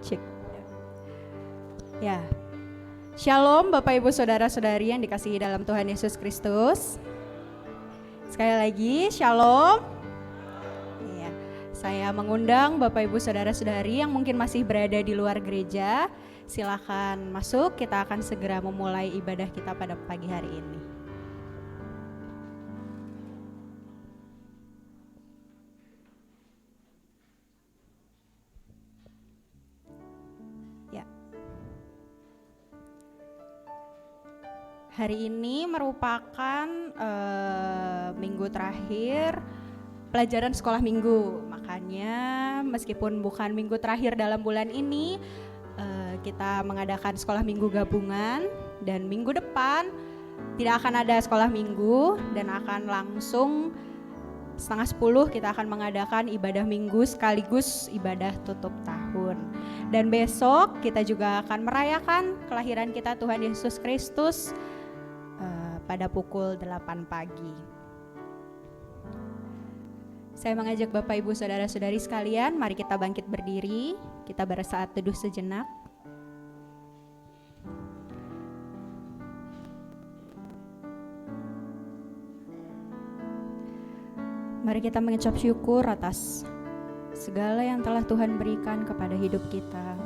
Cek. Ya. Shalom Bapak Ibu Saudara-saudari yang dikasihi dalam Tuhan Yesus Kristus. Sekali lagi, shalom. Ya. Saya mengundang Bapak Ibu Saudara-saudari yang mungkin masih berada di luar gereja. Silakan masuk, kita akan segera memulai ibadah kita pada pagi hari ini. Hari ini merupakan minggu terakhir pelajaran sekolah minggu. Makanya meskipun bukan minggu terakhir dalam bulan ini, kita mengadakan sekolah minggu gabungan. Dan minggu depan tidak akan ada sekolah minggu dan akan langsung 9:30 kita akan mengadakan ibadah minggu sekaligus ibadah tutup tahun. Dan besok kita juga akan merayakan kelahiran kita Tuhan Yesus Kristus pada pukul 8 pagi. Saya mengajak Bapak Ibu Saudara-saudari sekalian, mari kita bangkit berdiri, kita bersaat teduh sejenak. Mari kita mengucap syukur atas segala yang telah Tuhan berikan kepada hidup kita,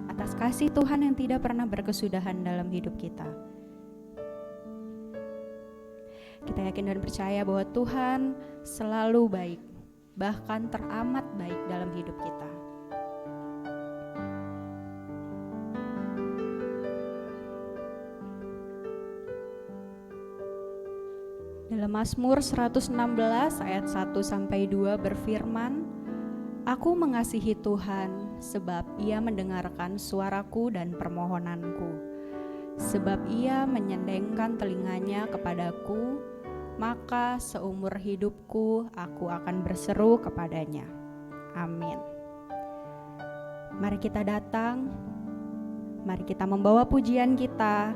atas kasih Tuhan yang tidak pernah berkesudahan dalam hidup kita. Kita yakin dan percaya bahwa Tuhan selalu baik, bahkan teramat baik dalam hidup kita. Dalam Mazmur 116 ayat 1-2 berfirman, "Aku mengasihi Tuhan sebab Ia mendengarkan suaraku dan permohonanku. Sebab Ia menyendengkan telinganya kepadaku, maka seumur hidupku aku akan berseru kepadanya." Amin. Mari kita datang, mari kita membawa pujian kita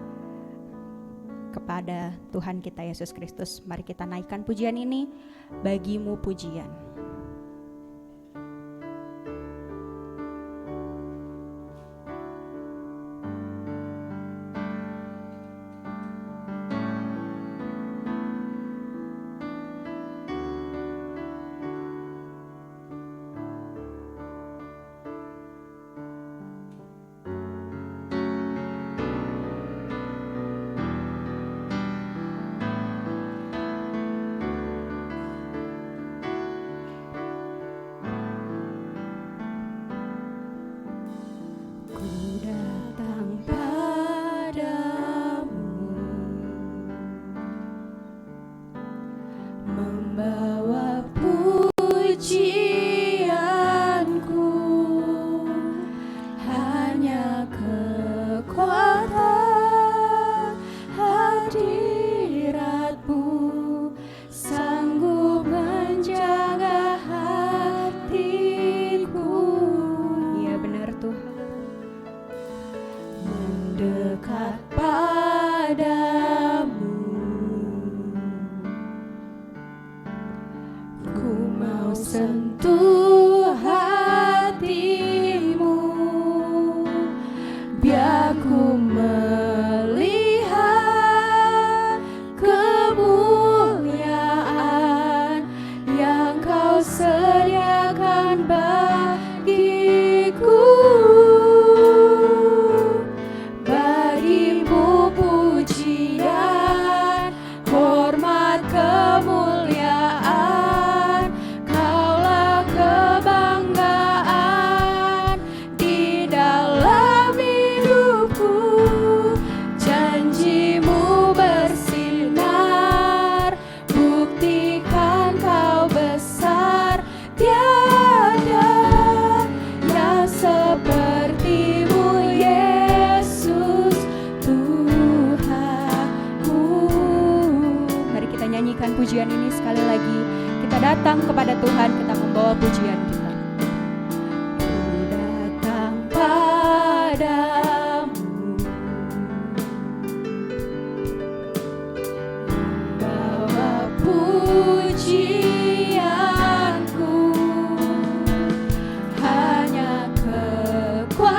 kepada Tuhan kita Yesus Kristus. Mari kita naikkan pujian ini, "Bagimu pujian." Pujian ini sekali lagi kita datang kepada Tuhan, kita membawa pujian kita. Ku datang padamu, membawa pujianku, hanya kekuatan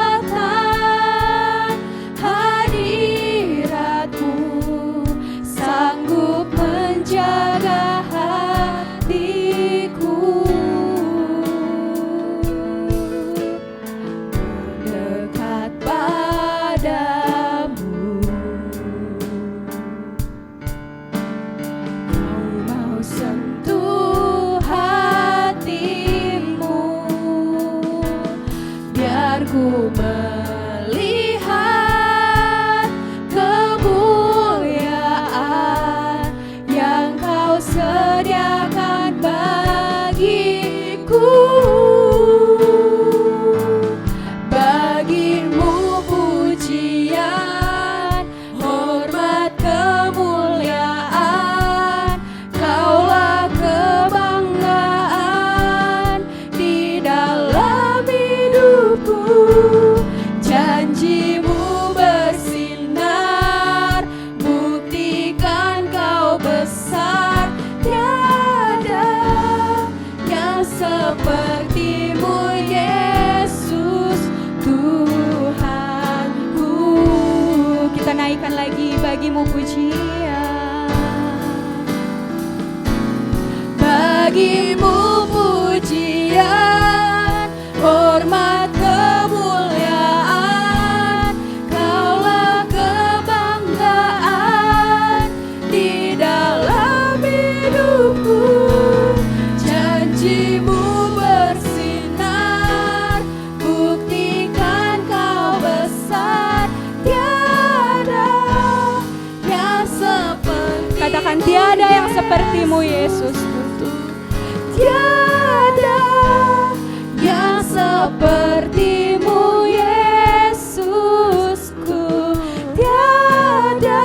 seperti-Mu Yesus Tuhanku. Kita naikkan lagi, bagi-Mu pujian, bagi-Mu pujian, hormat kemuliaan, Kaulah kebanggaan di dalam hidupku. Janji-Mu bersinar, buktikan Kau besar. Tiada yang seperti, katakan tiada yang seperti-Mu Yesus. Tiada yang seperti-Mu Yesusku, tiada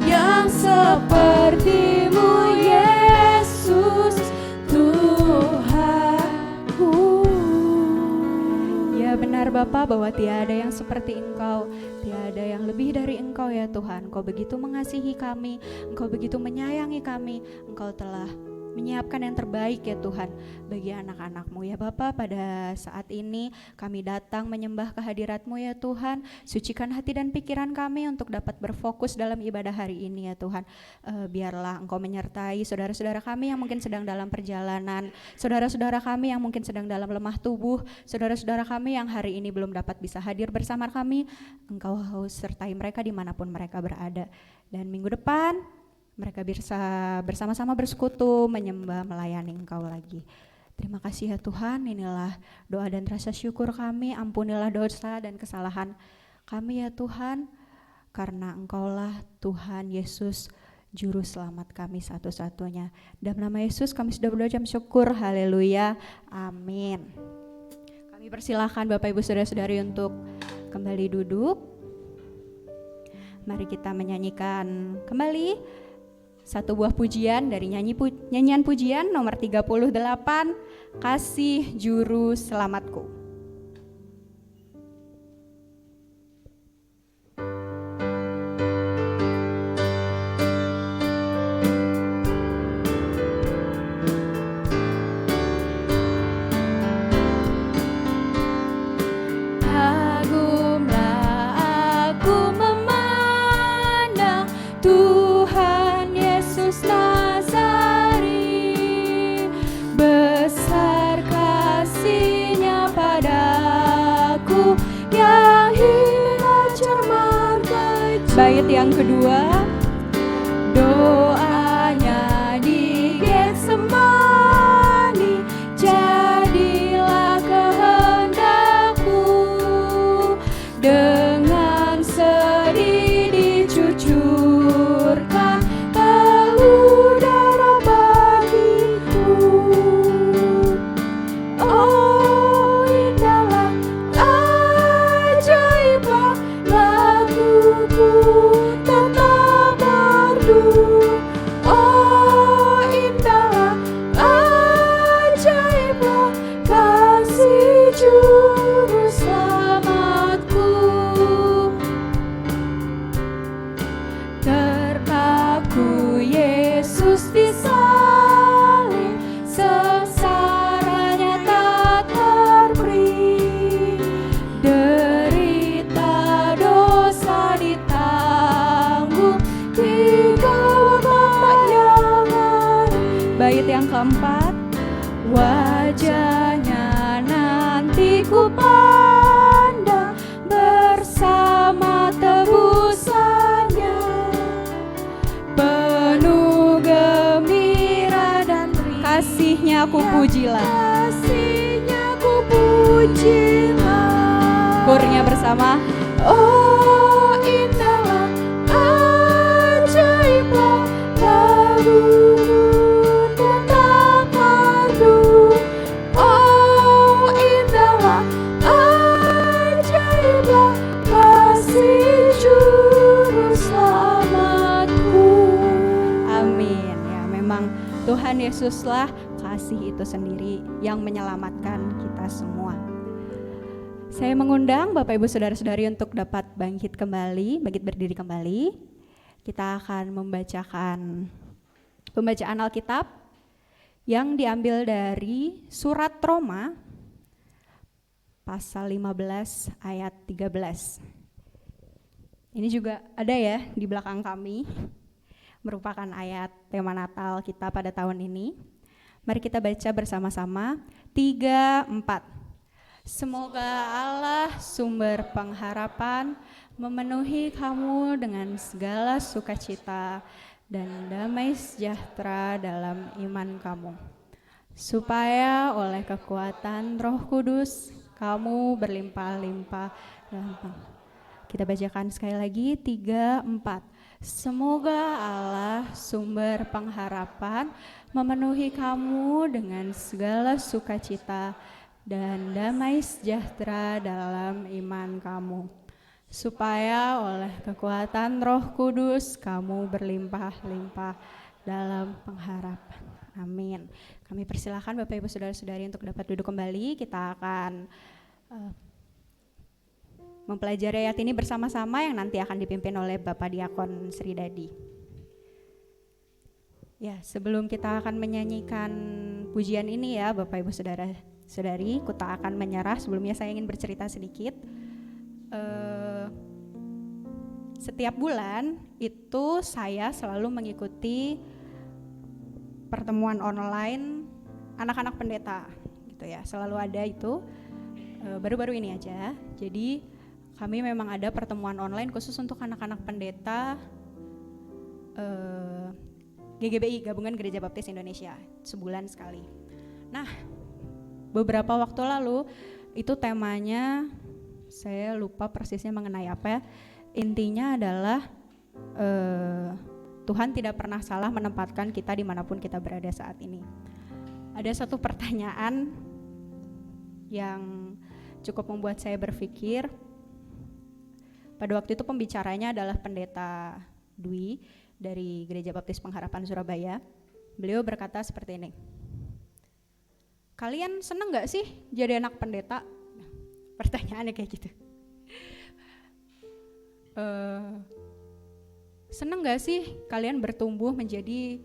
yang seperti-Mu Yesus Tuhanku. Ya benar Bapa, bahwa tiada yang seperti Engkau, tiada yang lebih dari Engkau ya Tuhan. Engkau begitu mengasihi kami, Engkau begitu menyayangi kami, Engkau telah menyiapkan yang terbaik ya Tuhan bagi anak-anak-Mu ya Bapa. Pada saat ini kami datang menyembah kehadirat-Mu ya Tuhan. Sucikan hati dan pikiran kami untuk dapat berfokus dalam ibadah hari ini ya Tuhan. Biarlah Engkau menyertai saudara-saudara kami yang mungkin sedang dalam perjalanan, saudara-saudara kami yang mungkin sedang dalam lemah tubuh, saudara-saudara kami yang hari ini belum dapat bisa hadir bersama kami. Engkau sertai mereka dimanapun mereka berada. Dan minggu depan mereka bisa bersama-sama bersekutu, menyembah, melayani Engkau lagi. Terima kasih ya Tuhan, inilah doa dan rasa syukur kami. Ampunilah dosa dan kesalahan kami ya Tuhan, karena Engkaulah Tuhan Yesus, Juru Selamat kami satu-satunya. Dalam nama Yesus kami sudah berdoa jam syukur, haleluya, amin. Kami persilahkan Bapak Ibu Saudara-saudari untuk kembali duduk. Mari kita menyanyikan kembali satu buah pujian dari nyanyian pujian nomor 38, Kasih Juru Selamatku. Bait yang kedua, doanya di Getsemani, jadilah kehendak-Mu, dengan sedih dicucurkan teluh darah bagiku. Oh indahlah, ajaiblah laguku, tetap merdu. Oh indahlah, ajaiblah kasih Juru Selamatku. Terpaku Yesus disalib, sengsaranya tak terberi, derita dosa ditanggung di Golgota yang ngeri. Bait yang keempat, wajahnya nanti ku pandang bersama tebusannya, penuh gembira dan kasihnya ku pujilah, kasihnya ku pujilah. Kurnya bersama, oh indahlah, ajaiblah laguku, tetap merdu. Oh indahlah, ajaiblah kasih Juru Selamatku. Amin. Ya memang Tuhan Yesuslah kasih itu sendiri yang menyelamatkan kita semua. Saya mengundang Bapak Ibu Saudara-saudari untuk dapat bangkit berdiri kembali. Kita akan membacakan pembacaan Alkitab yang diambil dari surat Roma pasal 15 ayat 13. Ini juga ada ya di belakang kami, merupakan ayat tema Natal kita pada tahun ini. Mari kita baca bersama-sama 3, 4. Semoga Allah sumber pengharapan memenuhi kamu dengan segala sukacita dan damai sejahtera dalam iman kamu, supaya oleh kekuatan Roh Kudus kamu berlimpah-limpah dalam Kita bacakan sekali lagi 3, 4. Semoga Allah sumber pengharapan memenuhi kamu dengan segala sukacita dan damai sejahtera dalam iman kamu, supaya oleh kekuatan Roh Kudus kamu berlimpah-limpah dalam pengharapan. Amin. Kami persilakan Bapak Ibu Saudara-saudari untuk dapat duduk kembali. Kita akan mempelajari ayat ini bersama-sama yang nanti akan dipimpin oleh Bapak Diakon Sri Dadi. Ya, sebelum kita akan menyanyikan pujian ini ya Bapak Ibu Saudara-saudari, kita akan menyerah. Sebelumnya saya ingin bercerita sedikit. Setiap bulan itu saya selalu mengikuti pertemuan online anak-anak pendeta gitu ya. Selalu ada itu, baru-baru ini aja. Jadi kami memang ada pertemuan online khusus untuk anak-anak pendeta GGBI, Gabungan Gereja Baptis Indonesia, sebulan sekali. Nah, beberapa waktu lalu itu temanya saya lupa persisnya mengenai apa ya. Intinya adalah Tuhan tidak pernah salah menempatkan kita dimanapun kita berada saat ini. Ada satu pertanyaan yang cukup membuat saya berpikir. Pada waktu itu pembicaranya adalah Pendeta Dwi dari Gereja Baptis Pengharapan Surabaya. Beliau berkata seperti ini, kalian seneng gak sih jadi anak pendeta? Pertanyaannya kayak gitu. Seneng gak sih kalian bertumbuh menjadi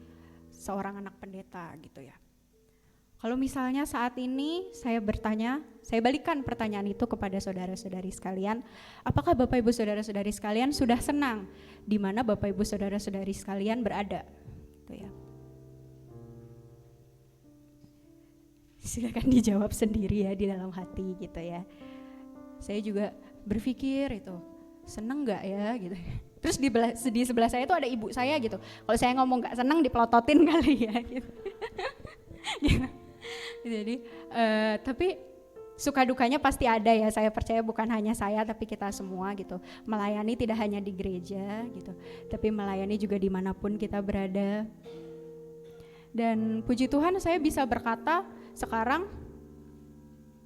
seorang anak pendeta gitu ya? Kalau misalnya saat ini saya bertanya, saya balikan pertanyaan itu kepada saudara-saudari sekalian, apakah Bapak Ibu saudara-saudari sekalian sudah senang di mana Bapak Ibu saudara-saudari sekalian berada? Gitu ya. Silakan dijawab sendiri ya di dalam hati gitu ya. Saya juga berpikir itu, seneng gak ya gitu. Terus di sebelah saya itu ada ibu saya gitu. Kalau saya ngomong gak seneng dipelototin kali ya gitu. Gitu. Jadi tapi suka dukanya pasti ada ya. Saya percaya bukan hanya saya tapi kita semua gitu. Melayani tidak hanya di gereja gitu, tapi melayani juga dimanapun kita berada. Dan puji Tuhan saya bisa berkata sekarang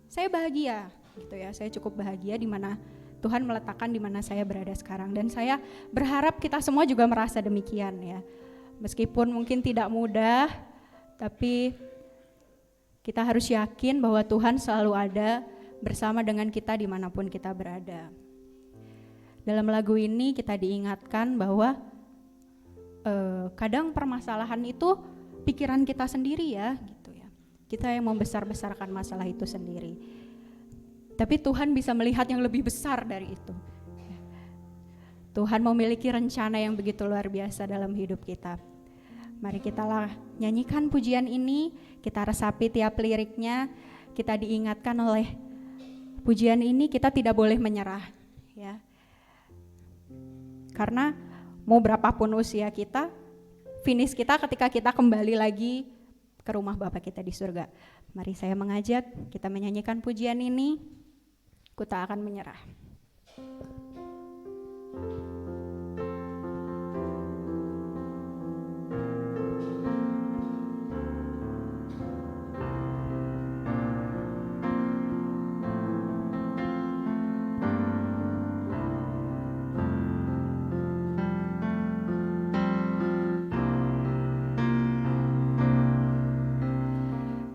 saya bahagia gitu ya. Saya cukup bahagia di mana Tuhan meletakkan di mana saya berada sekarang, dan saya berharap kita semua juga merasa demikian ya. Meskipun mungkin tidak mudah, tapi kita harus yakin bahwa Tuhan selalu ada bersama dengan kita dimanapun kita berada. Dalam lagu ini kita diingatkan bahwa kadang permasalahan itu pikiran kita sendiri ya, gitu ya. Kita yang membesar-besarkan masalah itu sendiri. Tapi Tuhan bisa melihat yang lebih besar dari itu. Tuhan memiliki rencana yang begitu luar biasa dalam hidup kita. Mari kita nyanyikan pujian ini, kita resapi tiap liriknya, kita diingatkan oleh pujian ini kita tidak boleh menyerah. Ya. Karena mau berapapun usia kita, finish kita ketika kita kembali lagi ke rumah Bapa kita di surga. Mari saya mengajak kita menyanyikan pujian ini. Ku tak akan menyerah.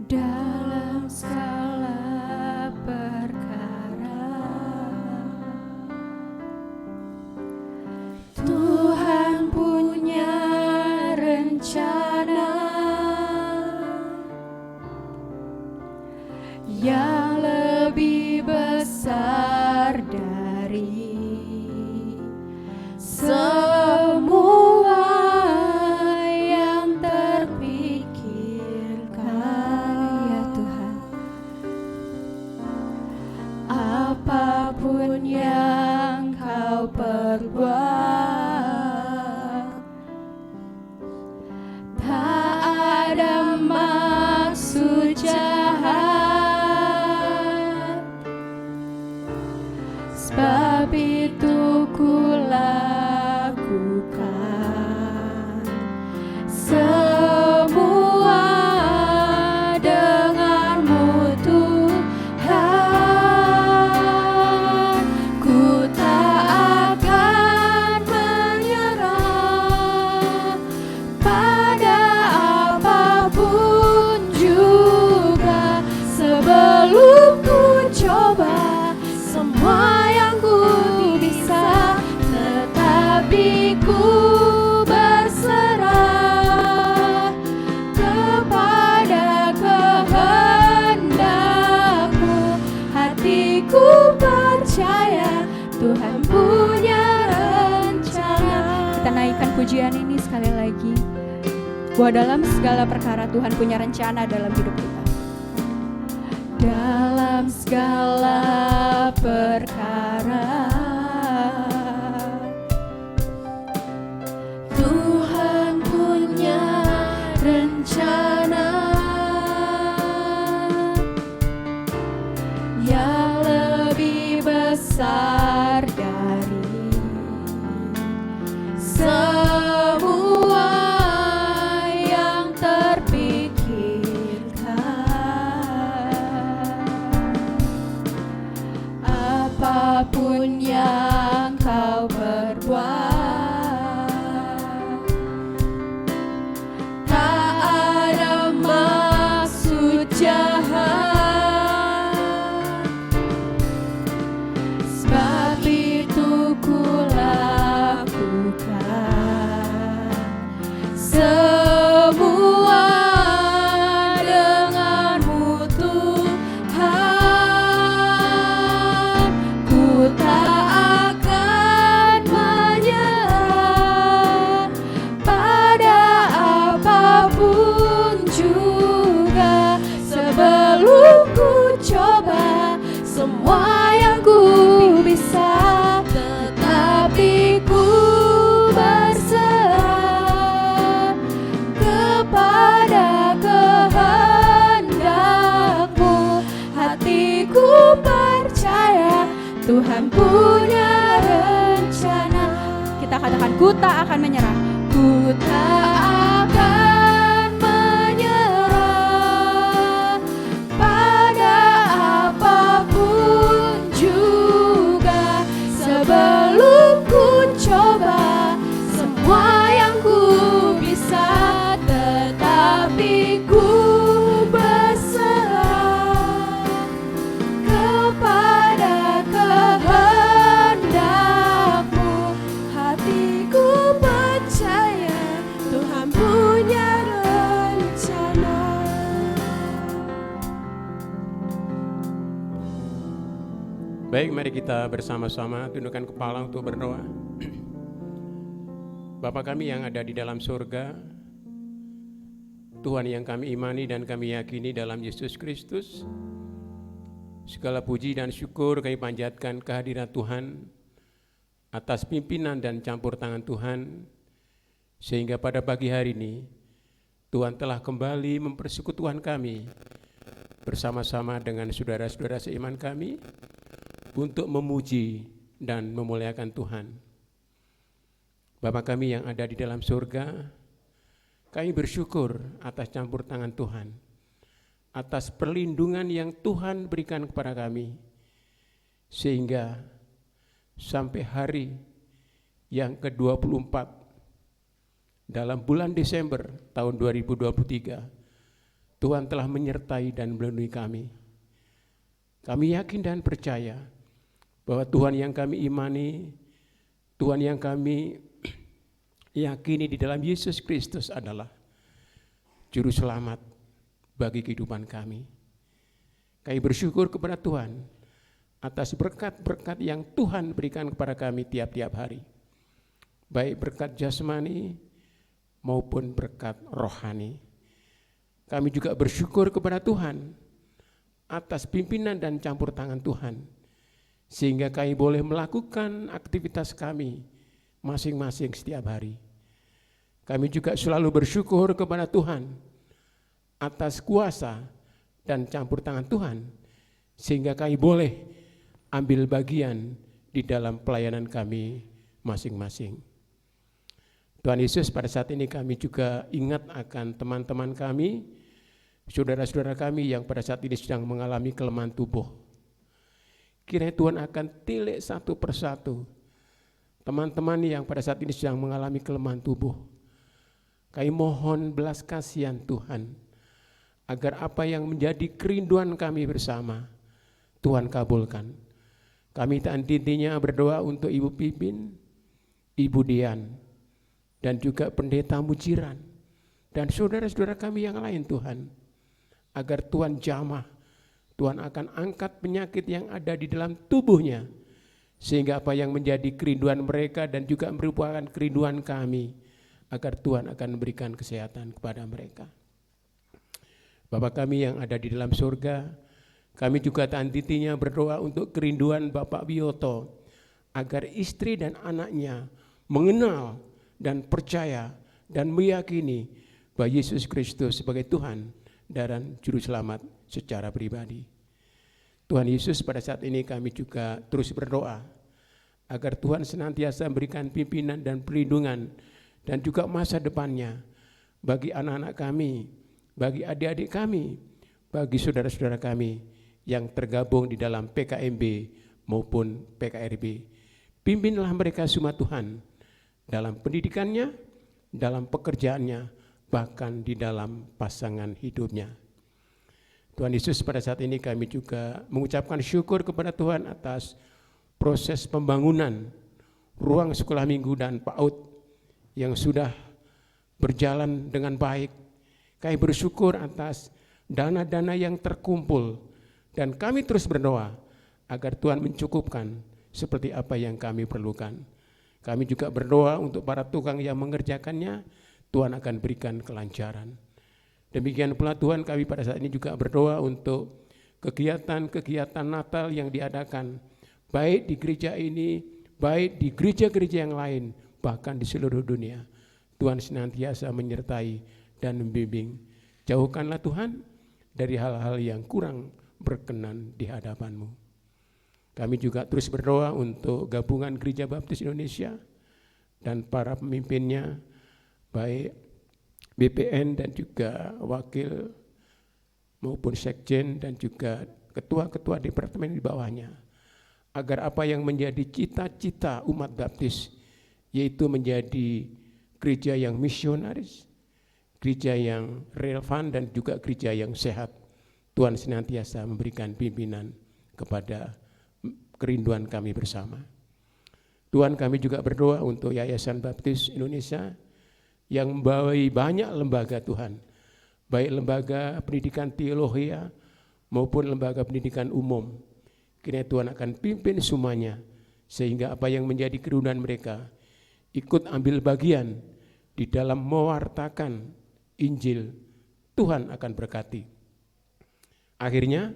Dalam segala perkara yang lebih besar dari semua yang terpikirkan, ya Tuhan. Apapun yang Kau perbuat, tak ada maksud jahat, sebab itu ku lakukan semua denganmu Tuhan. Ku tak akan menyerah pada apapun juga, sebelum ku coba semua yang ku bisa, tetapi ku berserah kepada kehendak-Mu. Hatiku percaya Tuhan punya rencana. Kita naikkan pujian ini sekali lagi, bahwa dalam segala perkara Tuhan punya rencana dalam hidup kita. Dalam segala perkara Tuhan punya rencana yang lebih besar dari semua yang terpikirkan. Apapun yang Kau perbuat, tak ada maksud jahat, sebab itu ku lakukan semua denganmu Tuhan. Ku tak akan menyerah pada apapun juga, sebelum ku coba semua yang ku bisa, tetapi ku berserah kepada kehendak-Mu. Hatiku percaya Tuhan punya rencana. Kita katakan, ku tak akan menyerah. Ku tak akan menyerah pada apapun juga, sebelum ku coba semua yang ku bisa, tetapi ku berserah kepada kehendak-Mu. Hatiku percaya Tuhan punya rencana. Baik, mari kita bersama-sama tundukkan kepala untuk berdoa. Bapa kami yang ada di dalam surga, Tuhan yang kami imani dan kami yakini dalam Yesus Kristus, segala puji dan syukur kami panjatkan kehadiran Tuhan atas pimpinan dan campur tangan Tuhan, sehingga pada pagi hari ini Tuhan telah kembali mempersekutukan kami bersama-sama dengan saudara-saudara seiman kami untuk memuji dan memuliakan Tuhan. Bapa kami yang ada di dalam surga, kami bersyukur atas campur tangan Tuhan, atas perlindungan yang Tuhan berikan kepada kami, sehingga sampai hari yang ke-24 dalam bulan Desember tahun 2023, Tuhan telah menyertai dan melindungi kami. Kami yakin dan percaya bahwa Tuhan yang kami imani, Tuhan yang kami yakini di dalam Yesus Kristus adalah Juru Selamat bagi kehidupan kami. Kami bersyukur kepada Tuhan atas berkat-berkat yang Tuhan berikan kepada kami tiap-tiap hari. Baik berkat jasmani maupun berkat rohani. Kami juga bersyukur kepada Tuhan atas pimpinan dan campur tangan Tuhan, sehingga kami boleh melakukan aktivitas kami masing-masing setiap hari. Kami juga selalu bersyukur kepada Tuhan atas kuasa dan campur tangan Tuhan, sehingga kami boleh ambil bagian di dalam pelayanan kami masing-masing. Tuhan Yesus, pada saat ini kami juga ingat akan teman-teman kami, saudara-saudara kami yang pada saat ini sedang mengalami kelemahan tubuh. Kiranya Tuhan akan tilik satu persatu teman-teman yang pada saat ini sedang mengalami kelemahan tubuh. Kami mohon belas kasihan Tuhan, agar apa yang menjadi kerinduan kami bersama, Tuhan kabulkan. Kami tak henti-hentinya berdoa untuk Ibu Pipin, Ibu Dian, dan juga Pendeta Mujiran, dan saudara-saudara kami yang lain Tuhan, agar Tuhan jamah, Tuhan akan angkat penyakit yang ada di dalam tubuhnya, sehingga apa yang menjadi kerinduan mereka dan juga merupakan kerinduan kami, agar Tuhan akan memberikan kesehatan kepada mereka. Bapa kami yang ada di dalam surga, kami juga tak henti-hentinya berdoa untuk kerinduan Bapak Wiyoto, agar istri dan anaknya mengenal dan percaya dan meyakini bahwa Yesus Kristus sebagai Tuhan dan Juru Selamat secara pribadi. Tuhan Yesus, pada saat ini kami juga terus berdoa agar Tuhan senantiasa memberikan pimpinan dan perlindungan dan juga masa depannya bagi anak-anak kami, bagi adik-adik kami, bagi saudara-saudara kami yang tergabung di dalam PKMB maupun PKRB. Pimpinlah mereka semua Tuhan, dalam pendidikannya, dalam pekerjaannya, bahkan di dalam pasangan hidupnya. Tuhan Yesus, pada saat ini kami juga mengucapkan syukur kepada Tuhan atas proses pembangunan ruang sekolah minggu dan PAUD yang sudah berjalan dengan baik. Kami bersyukur atas dana-dana yang terkumpul, dan kami terus berdoa agar Tuhan mencukupkan seperti apa yang kami perlukan. Kami juga berdoa untuk para tukang yang mengerjakannya, Tuhan akan berikan kelancaran. Demikian pula Tuhan, kami pada saat ini juga berdoa untuk kegiatan-kegiatan Natal yang diadakan, baik di gereja ini, baik di gereja-gereja yang lain, bahkan di seluruh dunia. Tuhan senantiasa menyertai dan membimbing. Jauhkanlah Tuhan dari hal-hal yang kurang berkenan di hadapan-Mu. Kami juga terus berdoa untuk gabungan Gereja Baptis Indonesia dan para pemimpinnya, baik BPN dan juga wakil maupun sekjen dan juga ketua-ketua departemen di bawahnya, agar apa yang menjadi cita-cita umat baptis, yaitu menjadi gereja yang misionaris, gereja yang relevan dan juga gereja yang sehat, Tuhan senantiasa memberikan pimpinan kepada kerinduan kami bersama. Tuhan, kami juga berdoa untuk Yayasan Baptis Indonesia yang membawahi banyak lembaga Tuhan, baik lembaga pendidikan teologi maupun lembaga pendidikan umum. Kiranya Tuhan akan pimpin semuanya, sehingga apa yang menjadi kerinduan mereka ikut ambil bagian di dalam mewartakan Injil, Tuhan akan berkati. Akhirnya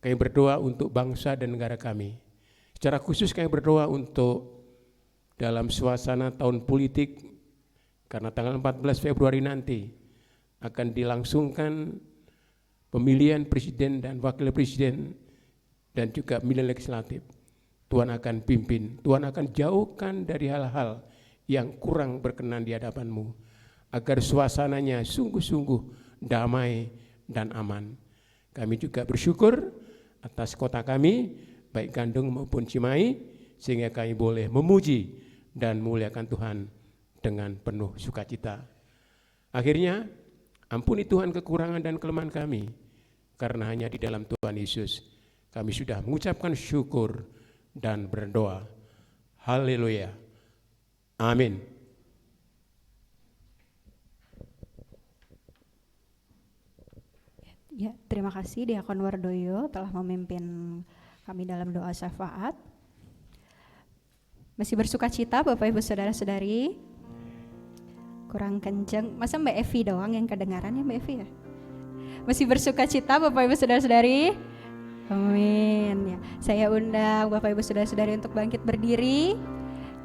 kami berdoa untuk bangsa dan negara kami. Secara khusus kami berdoa untuk dalam suasana tahun politik, karena tanggal 14 Februari nanti akan dilangsungkan pemilihan presiden dan wakil presiden dan juga pemilihan legislatif. Tuhan akan pimpin, Tuhan akan jauhkan dari hal-hal yang kurang berkenan di hadapan-Mu, agar suasananya sungguh-sungguh damai dan aman. Kami juga bersyukur atas kota kami, baik Gandung maupun Cimahi, sehingga kami boleh memuji dan memuliakan Tuhan dengan penuh sukacita. Akhirnya, ampuni Tuhan kekurangan dan kelemahan kami, karena hanya di dalam Tuhan Yesus kami sudah mengucapkan syukur dan berdoa. Haleluya. Amin. Ya, terima kasih Diakon Wardoyo telah memimpin kami dalam doa syafaat. Masih bersuka cita Bapak Ibu Saudara-saudari? Kurang kenceng, masa Mbak Evi doang yang kedengaran ya Mbak Evi ya? Masih bersuka cita Bapak Ibu Saudara-saudari? Amin. Ya, saya undang Bapak Ibu Saudara-saudari untuk bangkit berdiri.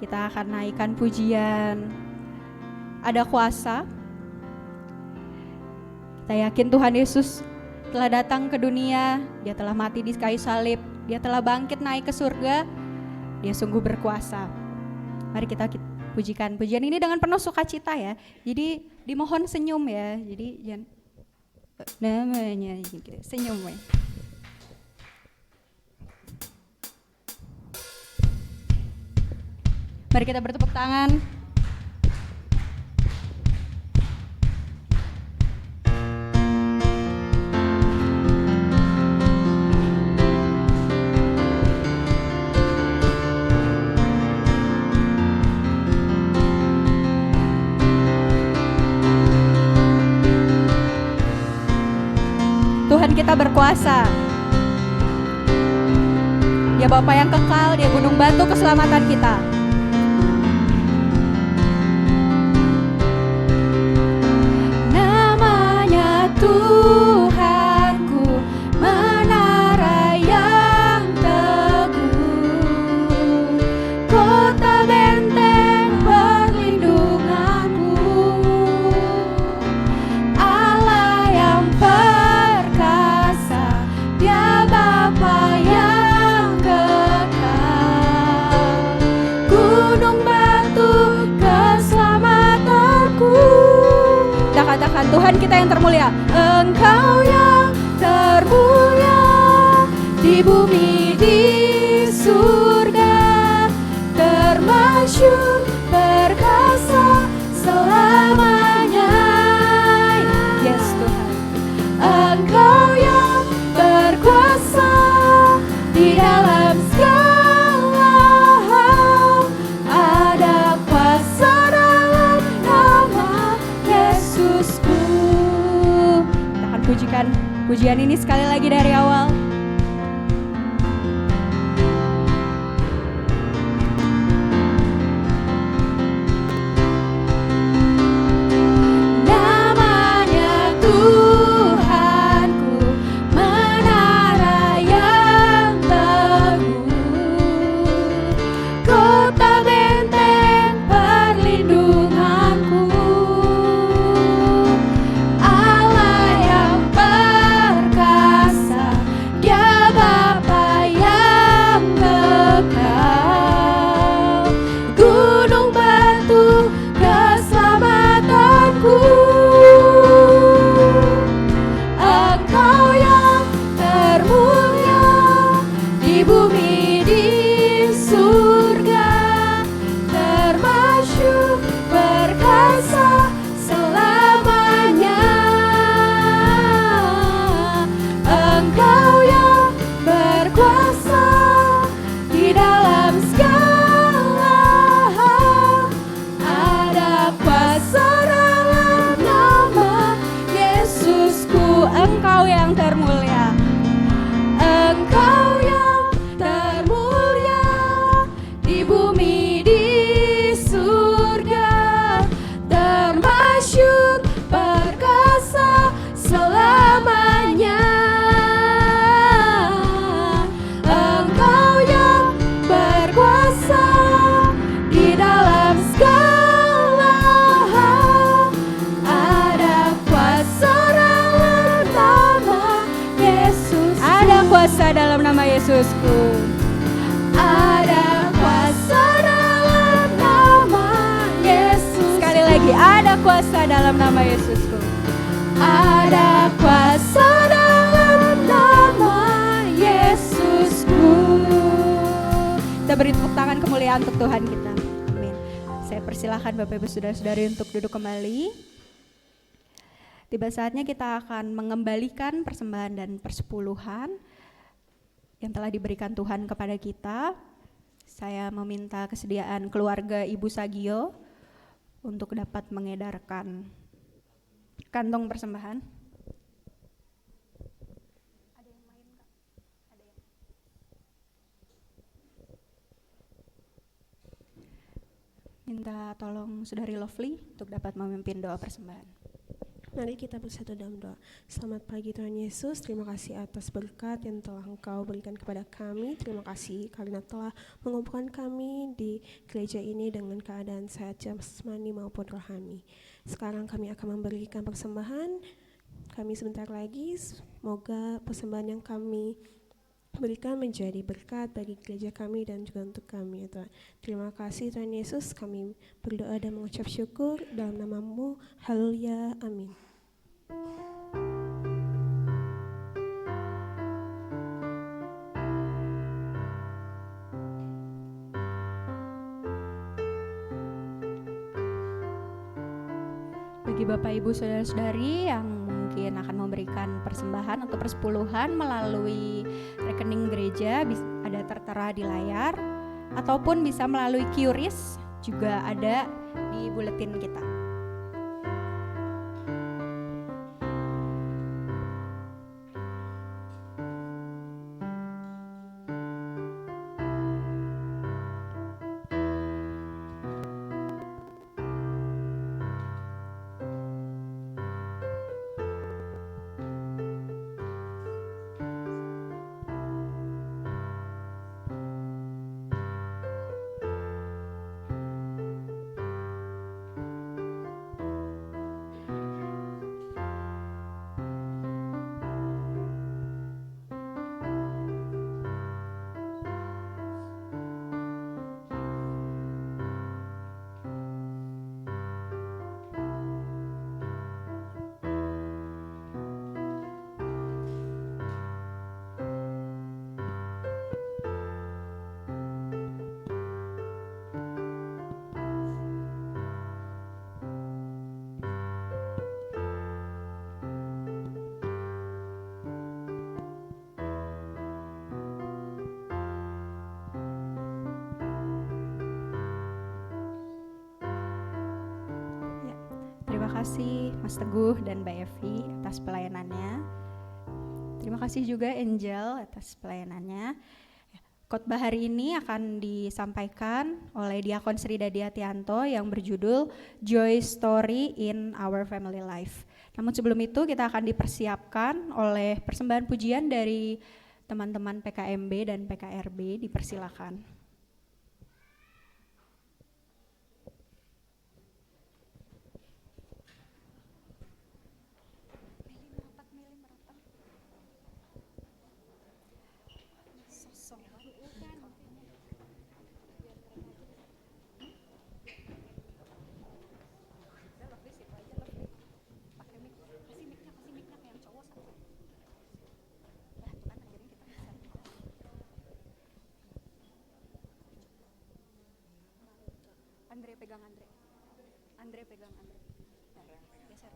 Kita akan naikkan pujian Ada Kuasa. Kita yakin Tuhan Yesus telah datang ke dunia, Dia telah mati di kayu salib, Dia telah bangkit naik ke surga, Dia sungguh berkuasa. Mari kita pujikan pujian ini dengan penuh sukacita ya. Jadi dimohon senyum ya. Jadi jangan namanya gitu, senyum ya. Mari kita bertepuk tangan. Tuhan kita berkuasa. Dia Bapa yang kekal, Dia gunung batu keselamatan kita. Namanya Tuhanku, menara yang teguh, kota benteng perlindunganku, Allah yang perkasa, Dia Bapa yang kekal, gunung batu keselamatanku. Kita katakan, Tuhan kita yang termulia, Engkau yang termulia di bumi di surga, termasyhur perkasa selamanya. Yes Tuhan, Engkau yang berkuasa di dalam segala hal, ada kuasa dalam nama Yesusku. Kita akan pujikan pujian ini sekali lagi dari awal. Namanya Tuhanku, menara yang teguh, kota benteng perlindunganku, Allah yang perkasa, Dia Bapa yang kekal, gunung batu keselamatanku, Engkau yang termulia di bumi di surga, termasyhur perkasa selamanya. Engkau yang berkuasa di dalam segala hal, ada kuasa dalam nama Yesusku. Engkau yang termulia, Engkau yang termulia di bumi di surga, termasyhur perkasa selamanya. Engkau yang berkuasa di dalam segala hal, ada kuasa dalam nama Yesus. Ada kuasa dalam nama Yesusku. Ada kuasa dalam nama Yesus. Sekali lagi, ada kuasa dalam nama Yesusku. Ada kuasa dalam nama Yesusku. Kita beri tepuk tangan kemuliaan untuk Tuhan kita. Amin. Saya persilahkan Bapak Ibu Saudara-saudari untuk duduk kembali. Tiba saatnya kita akan mengembalikan persembahan dan persepuluhan yang telah diberikan Tuhan kepada kita. Saya meminta kesediaan keluarga Ibu Sagio untuk dapat mengedarkan kantong persembahan. minta tolong Saudari Lovely untuk dapat memimpin doa persembahan. Mari kita bersatu dalam doa. Selamat pagi Tuhan Yesus, terima kasih atas berkat yang telah Engkau berikan kepada kami. Terima kasih karena telah mengumpulkan kami di gereja ini dengan keadaan sehat jasmani maupun rohani. Sekarang kami akan memberikan persembahan. Kami sebentar lagi, semoga persembahan yang kami berikan menjadi berkat bagi gereja kami dan juga untuk kami, ya Tuhan. Terima kasih Tuhan Yesus, kami berdoa dan mengucap syukur dalam nama-Mu. Haleluya, amin. Bagi Bapak Ibu Saudara-saudari yang mungkin akan memberikan persembahan atau persepuluhan melalui rekening gereja, ada tertera di layar, ataupun bisa melalui QRIS juga ada di buletin kita. Terima kasih Mas Teguh dan Mbak Evi atas pelayanannya. Terima kasih juga Angel atas pelayanannya. Khotbah hari ini akan disampaikan oleh Diakon Sri Dadiatianto yang berjudul Joy Story in Our Family Life. Namun sebelum itu kita akan dipersiapkan oleh persembahan pujian dari teman-teman PKMB dan PKRB, dipersilakan. Andre pegang Andre. Geser.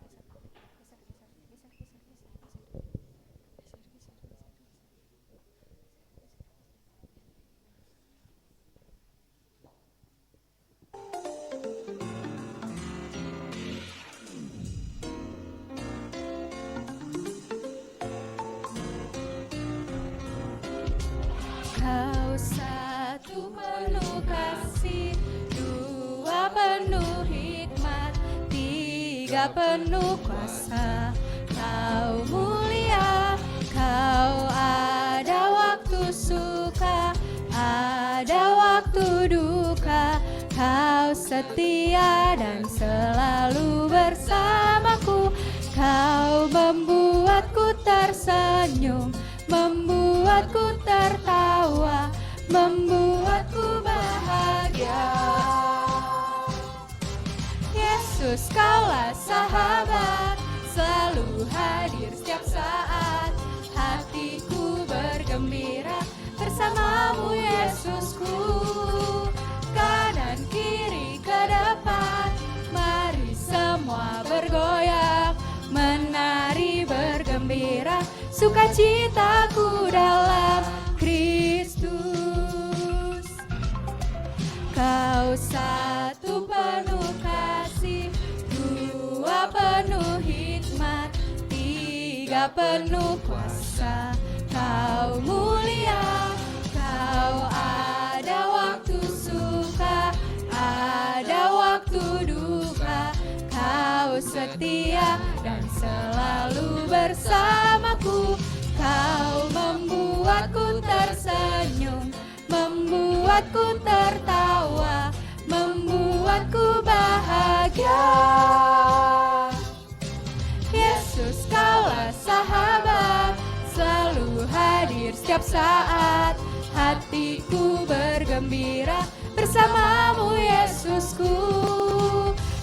Kau satu penuh kasih, dua penuh hikmat, tiga penuh kuasa. Kau mulia, kau ada waktu suka, ada waktu duka. Kau setia dan selalu bersamaku. Kau membuatku tersenyum, membuatku tertawa, membuatku bahagia. Yesus, Kaulah sahabat, selalu hadir setiap saat. Hatiku bergembira bersamamu, Yesusku. Kanan kiri ke depan, mari semua bergoyang, menari bergembira, sukacitaku dalam Kristus. Kau satu penuh kasih, dua penuh hikmat, tiga penuh kuasa. Kau mulia, kau ada waktu suka, ada selalu bersamaku. Kau membuatku tersenyum, membuatku tertawa, membuatku bahagia. Yesus, Kaulah sahabat, selalu hadir setiap saat. Hatiku bergembira bersamamu, Yesusku.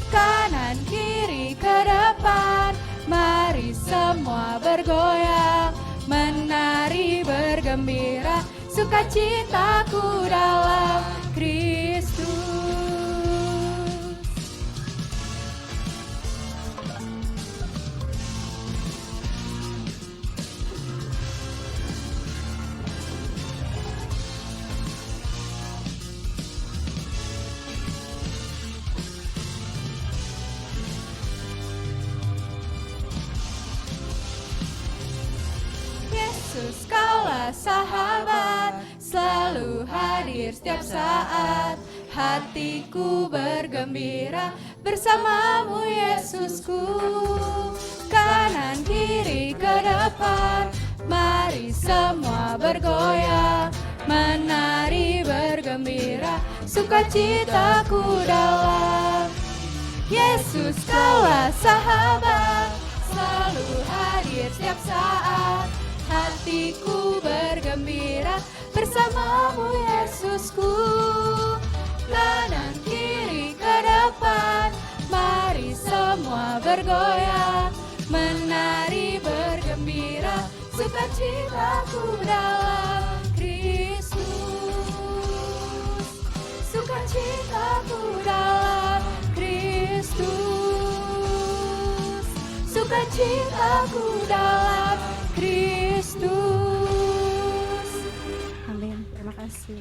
Kanan kiri ke depan, mari semua bergoyang, menari bergembira, sukacitaku dalam Kristus. Yesus, Kaulah sahabat, selalu hadir setiap saat. Hatiku bergembira bersamamu, Yesusku. Kanan kiri ke depan, mari semua bergoyang, menari bergembira, sukacitaku dalam Yesus. Kaulah sahabat, selalu hadir setiap saat. Hatiku bergembira bersamamu, Yesusku. Kanan kiri ke depan, mari semua bergoyang, menari bergembira, sukacitaku dalam Kristus. Sukacitaku dalam Kristus. Sukacitaku dalam Kristus. Amin. Terima kasih.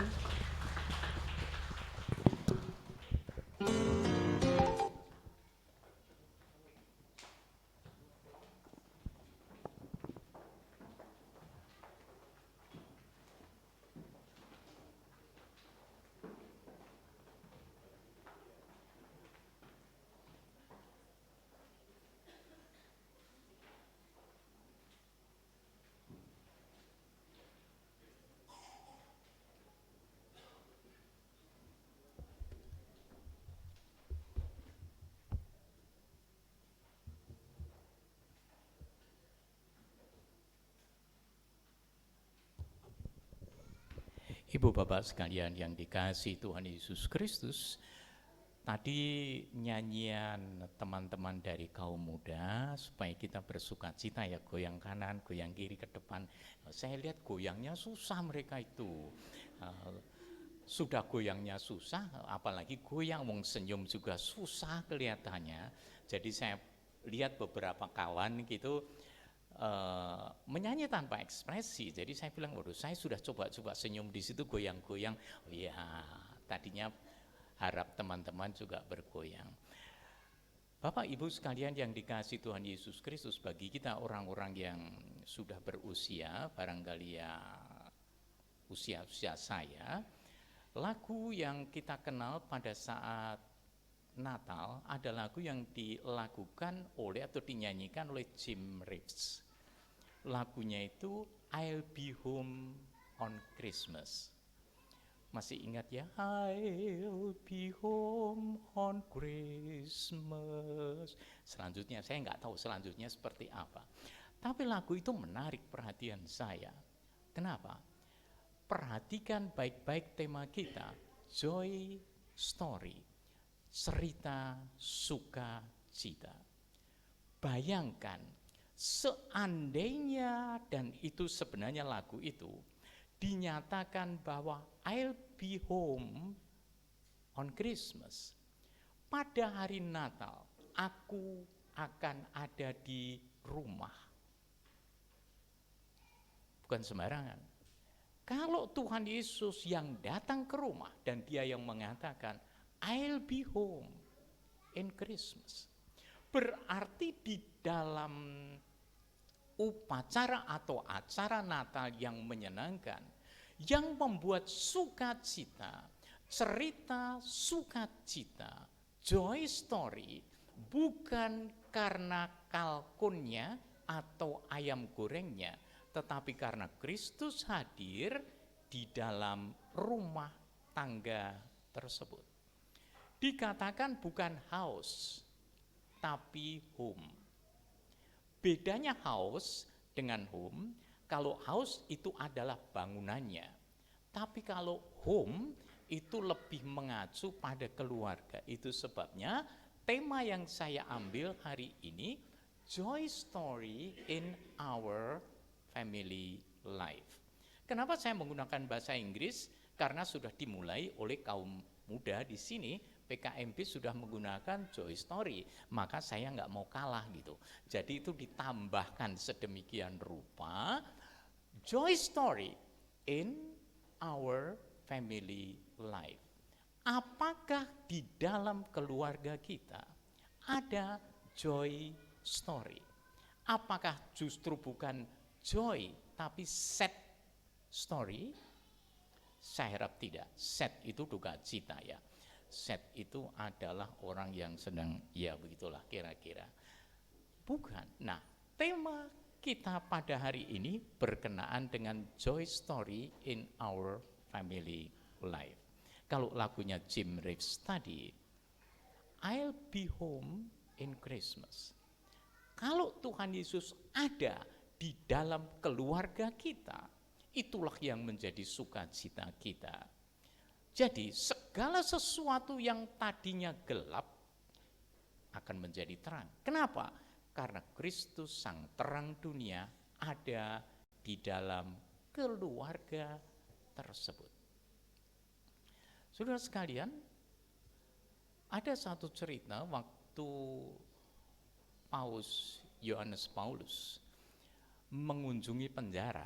Ibu bapak sekalian yang dikasihi Tuhan Yesus Kristus, tadi nyanyian teman-teman dari kaum muda supaya kita bersukacita ya, goyang kanan, goyang kiri ke depan. Saya lihat goyangnya susah mereka itu. Sudah goyangnya susah, apalagi goyang wong senyum juga susah kelihatannya. Jadi saya lihat beberapa kawan gitu menyanyi tanpa ekspresi. Jadi saya bilang, waduh, saya sudah coba-coba senyum di situ, goyang-goyang. Oh ya, tadinya harap teman-teman juga bergoyang. Bapak Ibu sekalian yang dikasihi Tuhan Yesus Kristus, bagi kita orang-orang yang sudah berusia, barangkali ya usia-usia saya, lagu yang kita kenal pada saat Natal ada lagu yang dilakukan oleh atau dinyanyikan oleh Jim Reeves. Lagunya itu I'll Be Home on Christmas. Masih ingat ya? I'll be home on Christmas. Selanjutnya saya nggak tahu selanjutnya seperti apa. Tapi lagu itu menarik perhatian saya. Kenapa? Perhatikan baik-baik tema kita, joy story, cerita sukacita. Bayangkan seandainya, dan itu sebenarnya lagu itu dinyatakan bahwa I'll be home on Christmas. Pada hari Natal, aku akan ada di rumah. Bukan sembarangan. Kalau Tuhan Yesus yang datang ke rumah dan dia yang mengatakan I'll be home in Christmas, berarti di dalam upacara atau acara Natal yang menyenangkan, yang membuat sukacita, cerita sukacita, joy story, bukan karena kalkunnya atau ayam gorengnya, tetapi karena Kristus hadir di dalam rumah tangga tersebut. Dikatakan bukan house, tapi home. Bedanya house dengan home, kalau house itu adalah bangunannya, tapi kalau home itu lebih mengacu pada keluarga. Itu sebabnya tema yang saya ambil hari ini, Joy Story in Our Family Life. Kenapa saya menggunakan bahasa Inggris? Karena sudah dimulai oleh kaum muda di sini, PKMB sudah menggunakan Joy Story, maka saya nggak mau kalah gitu. Jadi itu ditambahkan sedemikian rupa, Joy Story in Our Family Life. Apakah di dalam keluarga kita ada joy story? Apakah justru bukan joy tapi sad story? Saya harap tidak. Sad itu duka cita ya. Sad itu adalah orang yang sedang, ya begitulah kira-kira. Bukan. Nah, tema kita pada hari ini berkenaan dengan joy story in our family life. Kalau lagunya Jim Reeves tadi, I'll be home in Christmas. Kalau Tuhan Yesus ada di dalam keluarga kita, itulah yang menjadi sukacita kita. Jadi segala sesuatu yang tadinya gelap akan menjadi terang. Kenapa? Karena Kristus sang terang dunia ada di dalam keluarga tersebut. Saudara sekalian, ada satu cerita waktu Paus Yohanes Paulus mengunjungi penjara.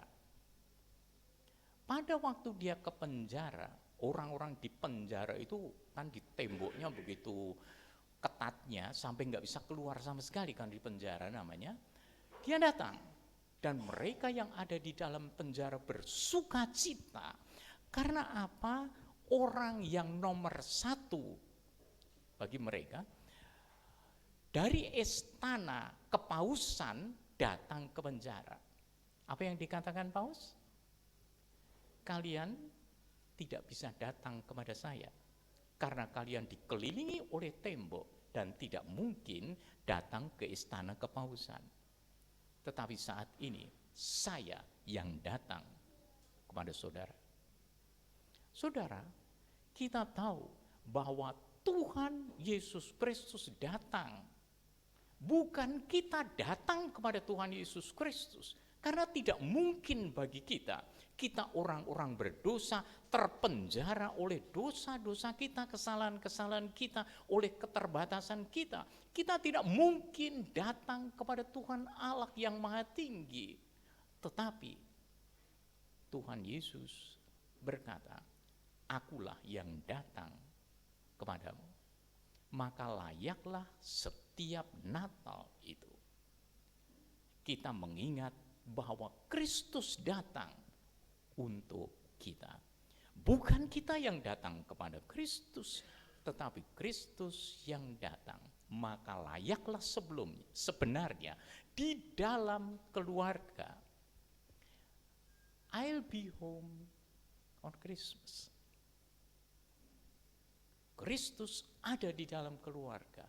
Pada waktu dia ke penjara, orang-orang di penjara itu kan di temboknya begitu ketatnya sampai nggak bisa keluar sama sekali kan di penjara namanya. Dia datang dan mereka yang ada di dalam penjara bersuka cita. Karena apa? Orang yang nomor satu bagi mereka dari istana kepausan datang ke penjara. Apa yang dikatakan Paus? Kalian tidak bisa datang kepada saya karena kalian dikelilingi oleh tembok dan tidak mungkin datang ke istana kepausan. Tetapi saat ini saya yang datang kepada saudara. Saudara, kita tahu bahwa Tuhan Yesus Kristus datang. Bukan kita datang kepada Tuhan Yesus Kristus. Karena tidak mungkin bagi kita orang-orang berdosa terpenjara oleh dosa-dosa kita, kesalahan-kesalahan kita, oleh keterbatasan kita. Kita tidak mungkin datang kepada Tuhan Allah yang Maha Tinggi. Tetapi Tuhan Yesus berkata, akulah yang datang kepadamu. Maka layaklah setiap Natal itu kita mengingat bahwa Kristus datang untuk kita. Bukan kita yang datang kepada Kristus, tetapi Kristus yang datang. Maka layaklah sebenarnya di dalam keluarga, I'll be home on Christmas. Kristus ada di dalam keluarga,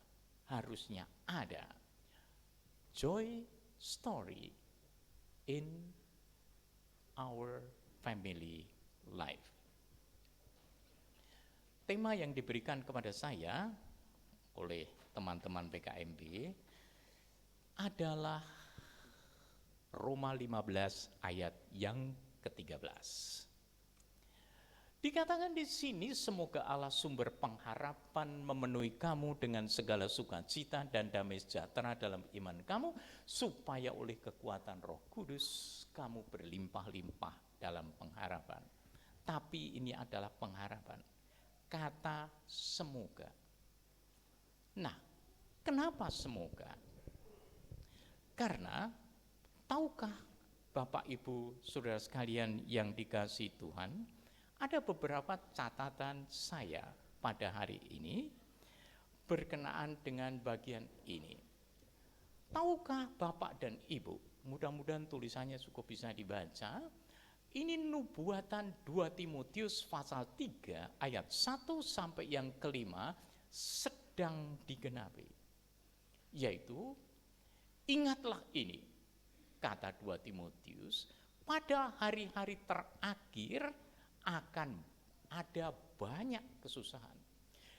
harusnya ada joy story in our family life. Tema yang diberikan kepada saya oleh teman-teman PKMB adalah Roma 15 ayat yang ke-13. Dikatakan di sini, semoga Allah sumber pengharapan memenuhi kamu dengan segala sukacita dan damai sejahtera dalam iman kamu, supaya oleh kekuatan Roh Kudus kamu berlimpah-limpah dalam pengharapan. Tapi ini adalah pengharapan. Kata semoga. Nah, kenapa semoga? Karena tahukah Bapak Ibu Saudara sekalian yang dikasihi Tuhan, ada beberapa catatan saya pada hari ini berkenaan dengan bagian ini. Tahukah Bapak dan Ibu, mudah-mudahan tulisannya cukup bisa dibaca, ini nubuatan 2 Timotius pasal 3 ayat 1 sampai yang kelima sedang digenapi. Yaitu, ingatlah ini, kata 2 Timotius, pada hari-hari terakhir akan ada banyak kesusahan.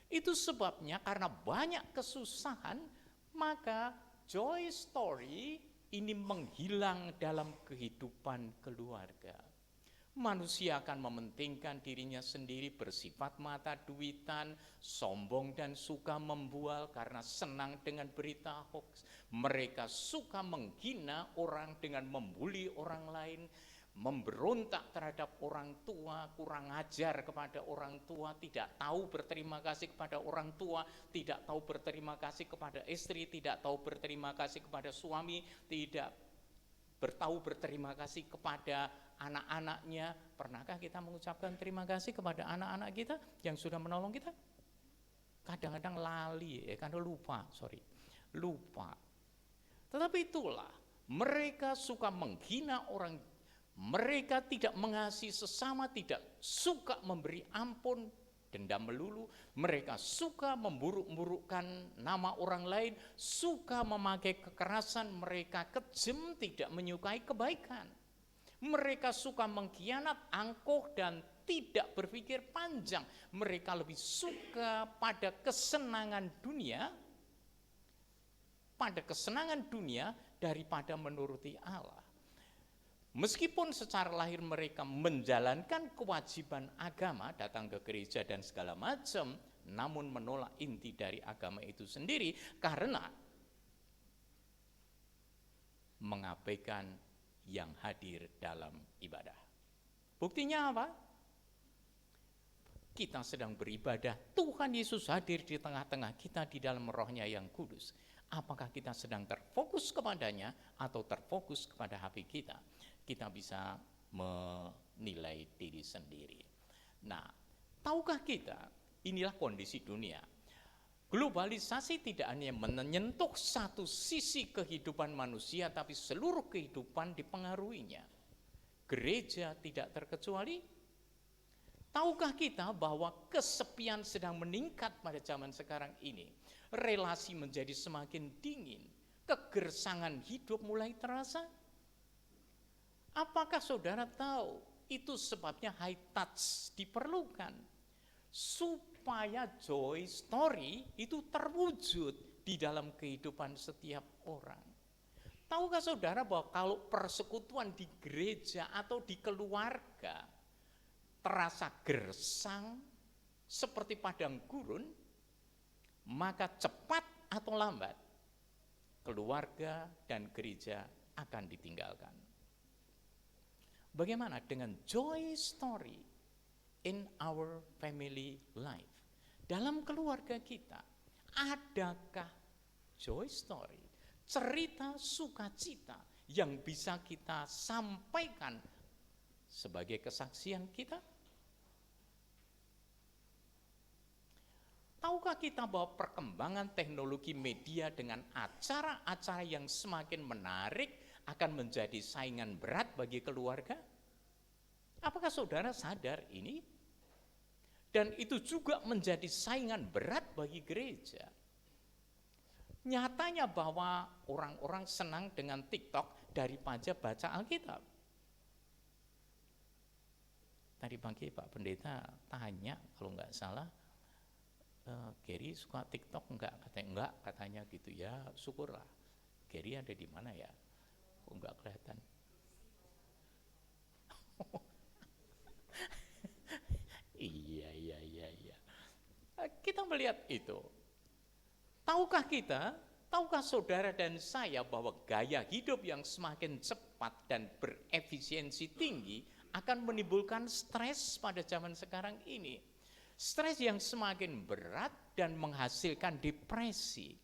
Itu sebabnya karena banyak kesusahan, maka joy story ini menghilang dalam kehidupan keluarga. Manusia akan mementingkan dirinya sendiri, bersifat mata duitan, sombong dan suka membual karena senang dengan berita hoax. Mereka suka menghina orang dengan membuli orang lain, memberontak terhadap orang tua, kurang ajar kepada orang tua, tidak tahu berterima kasih kepada orang tua, tidak tahu berterima kasih kepada istri, tidak tahu berterima kasih kepada suami, tidak bertahu berterima kasih kepada anak-anaknya. Pernahkah kita mengucapkan terima kasih kepada anak-anak kita yang sudah menolong kita? Kadang-kadang lali, karena lupa. Tetapi itulah, mereka suka menghina orang, mereka tidak mengasihi sesama, tidak suka memberi ampun, dendam melulu, mereka suka memburuk-burukkan nama orang lain, suka memakai kekerasan, mereka kejam, tidak menyukai kebaikan. Mereka suka mengkhianat, angkuh, dan tidak berpikir panjang. Mereka lebih suka pada kesenangan dunia daripada menuruti Allah. Meskipun secara lahir mereka menjalankan kewajiban agama, datang ke gereja dan segala macam, namun menolak inti dari agama itu sendiri karena mengabaikan yang hadir dalam ibadah. Buktinya apa? Kita sedang beribadah, Tuhan Yesus hadir di tengah-tengah kita di dalam rohnya yang kudus. Apakah kita sedang terfokus kepadanya atau terfokus kepada HP kita? Kita bisa menilai diri sendiri. Nah, tahukah kita, inilah kondisi dunia. Globalisasi tidak hanya menyentuh satu sisi kehidupan manusia, tapi seluruh kehidupan dipengaruhinya. Gereja tidak terkecuali. Tahukah kita bahwa kesepian sedang meningkat pada zaman sekarang ini? Relasi menjadi semakin dingin, kegersangan hidup mulai terasa. Apakah saudara tahu itu sebabnya high touch diperlukan supaya joy story itu terwujud di dalam kehidupan setiap orang. Tahukah saudara bahwa kalau persekutuan di gereja atau di keluarga terasa gersang seperti padang gurun, maka cepat atau lambat keluarga dan gereja akan ditinggalkan. Bagaimana dengan joy story in our family life? Dalam keluarga kita, adakah joy story, cerita sukacita yang bisa kita sampaikan sebagai kesaksian kita? Tahukah kita bahwa perkembangan teknologi media dengan acara-acara yang semakin menarik akan menjadi saingan berat bagi keluarga? Apakah saudara sadar ini? Dan itu juga menjadi saingan berat bagi gereja. Nyatanya bahwa orang-orang senang dengan TikTok daripada baca Alkitab. Tadi pagi Pak Pendeta tanya, kalau nggak salah, Gary suka TikTok enggak? Katanya enggak, katanya gitu ya, syukurlah. Gary ada di mana ya? Kok enggak kelihatan? Iya. Kita melihat itu. Tahukah saudara dan saya bahwa gaya hidup yang semakin cepat dan berefisiensi tinggi akan menimbulkan stres pada zaman sekarang ini. Stres yang semakin berat dan menghasilkan depresi.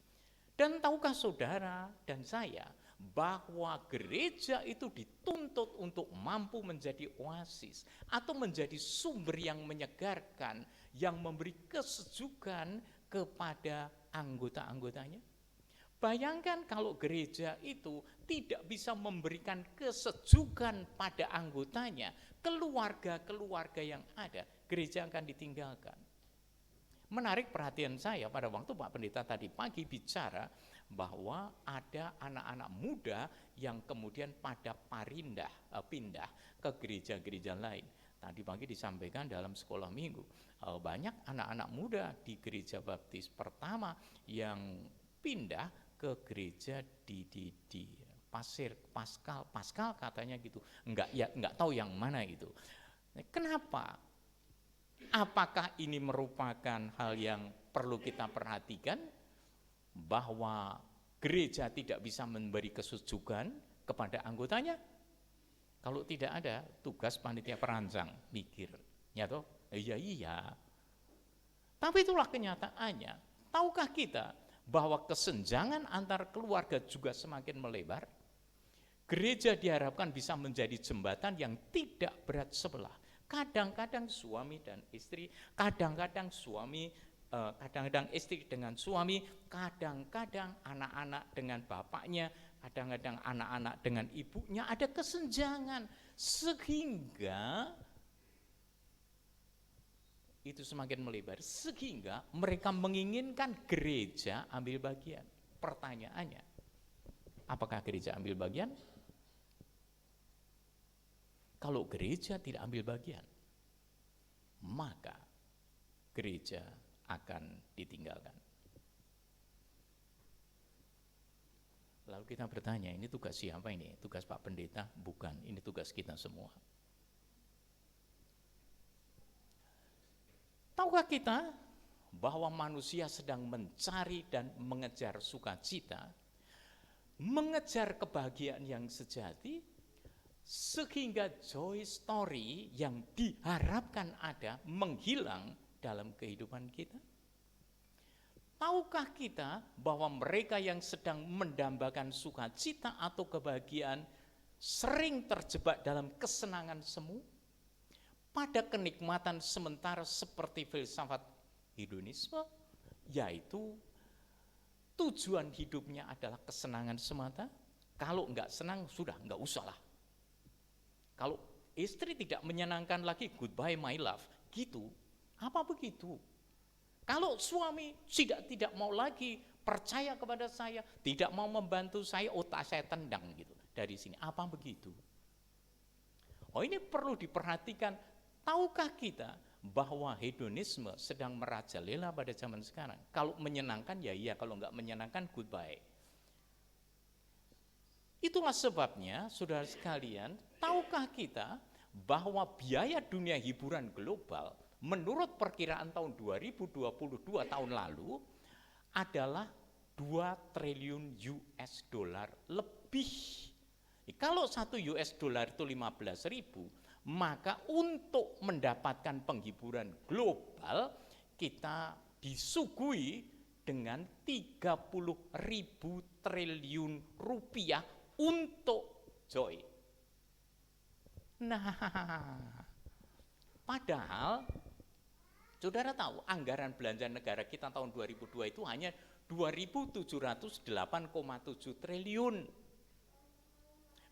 Dan tahukah saudara dan saya bahwa gereja itu dituntut untuk mampu menjadi oasis atau menjadi sumber yang menyegarkan, yang memberi kesejukan kepada anggota-anggotanya. Bayangkan kalau gereja itu tidak bisa memberikan kesejukan pada anggotanya, keluarga-keluarga yang ada, gereja akan ditinggalkan. Menarik perhatian saya pada waktu Pak Pendeta tadi pagi bicara bahwa ada anak-anak muda yang kemudian pada pindah ke gereja-gereja lain. Tadi pagi disampaikan dalam sekolah minggu, banyak anak-anak muda di gereja baptis pertama yang pindah ke gereja di Pasir Paskal katanya gitu. Enggak tahu yang mana itu. Kenapa? Apakah ini merupakan hal yang perlu kita perhatikan bahwa gereja tidak bisa memberi kesejukan kepada anggotanya? Kalau tidak ada, tugas panitia perancang mikir, ya toh? Iya. Tapi itulah kenyataannya. Tahukah kita bahwa kesenjangan antar keluarga juga semakin melebar? Gereja diharapkan bisa menjadi jembatan yang tidak berat sebelah. Kadang-kadang suami dan istri, kadang-kadang istri dengan suami, kadang-kadang anak-anak dengan bapaknya, kadang-kadang anak-anak dengan ibunya, ada kesenjangan sehingga itu semakin melebar, sehingga mereka menginginkan gereja ambil bagian. Pertanyaannya, apakah gereja ambil bagian? Kalau gereja tidak ambil bagian, maka gereja akan ditinggalkan. Lalu kita bertanya, ini tugas siapa ini? Tugas Pak Pendeta? Bukan, ini tugas kita semua. Tahukah kita bahwa manusia sedang mencari dan mengejar sukacita, mengejar kebahagiaan yang sejati, sehingga joy story yang diharapkan ada menghilang dalam kehidupan kita? Tahukah kita bahwa mereka yang sedang mendambakan sukacita atau kebahagiaan sering terjebak dalam kesenangan semu, pada kenikmatan sementara seperti filsafat hedonisme, yaitu tujuan hidupnya adalah kesenangan semata. Kalau enggak senang, sudah enggak usah lah. Kalau istri tidak menyenangkan lagi, goodbye my love, gitu. Apa begitu? Kalau suami tidak mau lagi percaya kepada saya, tidak mau membantu saya, otak saya tendang gitu dari sini. Apa begitu? Oh, ini perlu diperhatikan. Tahukah kita bahwa hedonisme sedang merajalela pada zaman sekarang? Kalau menyenangkan ya iya, kalau enggak menyenangkan goodbye. Itulah sebabnya, saudara sekalian, tahukah kita bahwa biaya dunia hiburan global menurut perkiraan tahun 2022 tahun lalu adalah 2 triliun US dollar lebih. Kalau 1 US dollar itu 15.000, maka untuk mendapatkan penghiburan global kita disuguhi dengan 30.000 triliun rupiah untuk joy. Nah, padahal saudara tahu anggaran belanja negara kita tahun 2002 itu hanya 2.708,7 triliun.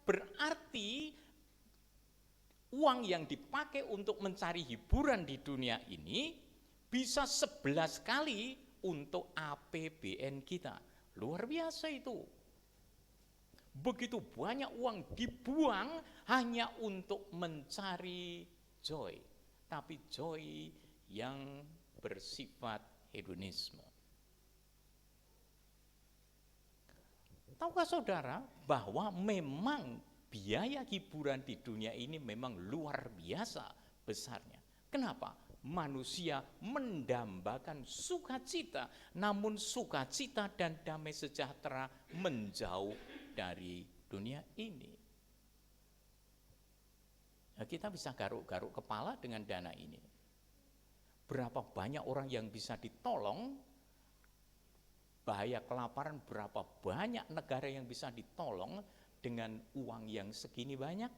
Berarti uang yang dipakai untuk mencari hiburan di dunia ini bisa 11 kali untuk APBN kita. Luar biasa itu. Begitu banyak uang dibuang hanya untuk mencari joy, tapi joy yang bersifat hedonisme. Tahukah saudara bahwa memang biaya hiburan di dunia ini memang luar biasa besarnya. Kenapa? Manusia mendambakan sukacita, namun sukacita dan damai sejahtera menjauh dari dunia ini. Nah, kita bisa garuk-garuk kepala dengan dana ini. Berapa banyak orang yang bisa ditolong, bahaya kelaparan, berapa banyak negara yang bisa ditolong dengan uang yang segini banyak,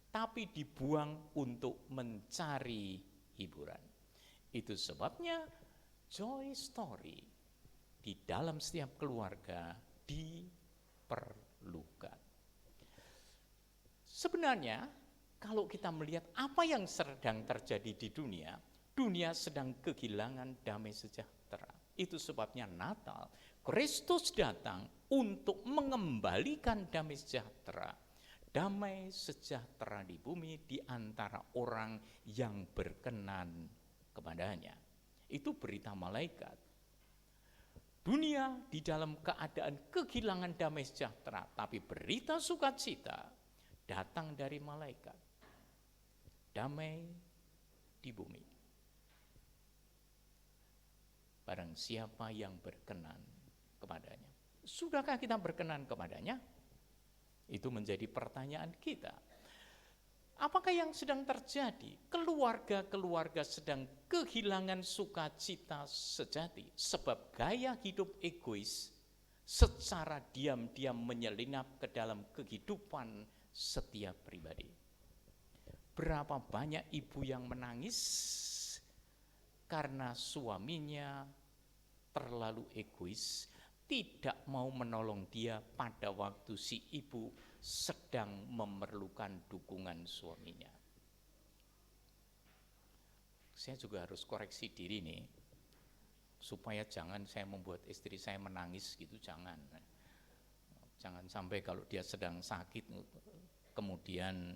tapi dibuang untuk mencari hiburan. Itu sebabnya joy story di dalam setiap keluarga diperlukan. Sebenarnya kalau kita melihat apa yang sedang terjadi di dunia, dunia sedang kehilangan damai sejahtera. Itu sebabnya Natal, Kristus datang untuk mengembalikan damai sejahtera. Damai sejahtera di bumi di antara orang yang berkenan kepadanya. Itu berita malaikat. Dunia di dalam keadaan kehilangan damai sejahtera, tapi berita sukacita datang dari malaikat. Damai di bumi. Barang siapa yang berkenan kepadanya. Sudahkah kita berkenan kepadanya? Itu menjadi pertanyaan kita. Apakah yang sedang terjadi? Keluarga-keluarga sedang kehilangan sukacita sejati sebab gaya hidup egois secara diam-diam menyelinap ke dalam kehidupan setiap pribadi. Berapa banyak ibu yang menangis karena suaminya terlalu egois, tidak mau menolong dia pada waktu si ibu sedang memerlukan dukungan suaminya. Saya juga harus koreksi diri nih, supaya jangan saya membuat istri saya menangis gitu, jangan. Jangan sampai kalau dia sedang sakit, kemudian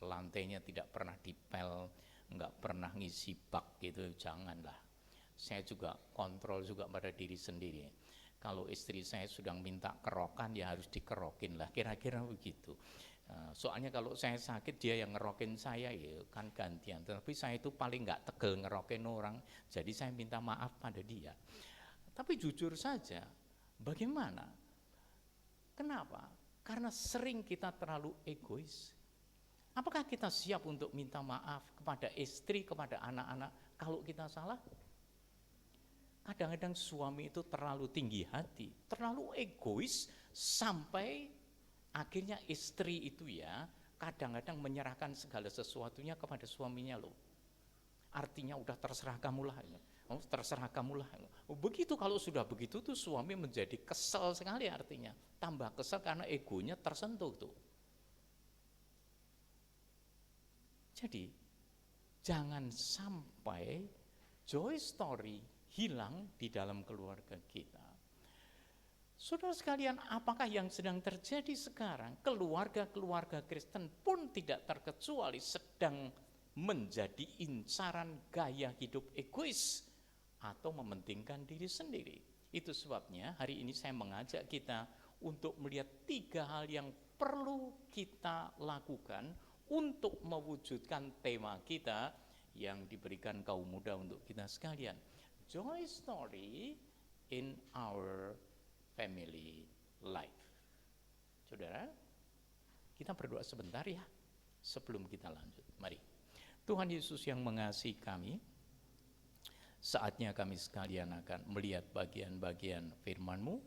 lantainya tidak pernah dipel, nggak pernah ngisi bak gitu, janganlah. Saya juga kontrol juga pada diri sendiri. Kalau istri saya sudah minta kerokan, ya harus dikerokin lah, kira-kira begitu. Soalnya kalau saya sakit, dia yang ngerokin saya, ya kan gantian. Tapi saya itu paling nggak tegel ngerokin orang, jadi saya minta maaf pada dia. Tapi jujur saja, bagaimana? Kenapa? Karena sering kita terlalu egois. Apakah kita siap untuk minta maaf kepada istri, kepada anak-anak kalau kita salah? Kadang-kadang suami itu terlalu tinggi hati, terlalu egois, sampai akhirnya istri itu ya kadang-kadang menyerahkan segala sesuatunya kepada suaminya loh. Artinya udah terserah kamulah, terserah kamulah. Begitu, kalau sudah begitu tuh suami menjadi kesel sekali, artinya tambah kesel karena egonya tersentuh tuh. Jadi jangan sampai joy story hilang di dalam keluarga kita. Saudara sekalian, apakah yang sedang terjadi sekarang? Keluarga-keluarga Kristen pun tidak terkecuali sedang menjadi incaran gaya hidup egois atau mementingkan diri sendiri. Itu sebabnya hari ini saya mengajak kita untuk melihat 3 hal yang perlu kita lakukan untuk mewujudkan tema kita yang diberikan kaum muda untuk kita sekalian. Joy story in our family life. Saudara, kita berdoa sebentar ya sebelum kita lanjut. Mari. Tuhan Yesus yang mengasihi kami, saatnya kami sekalian akan melihat bagian-bagian firman-Mu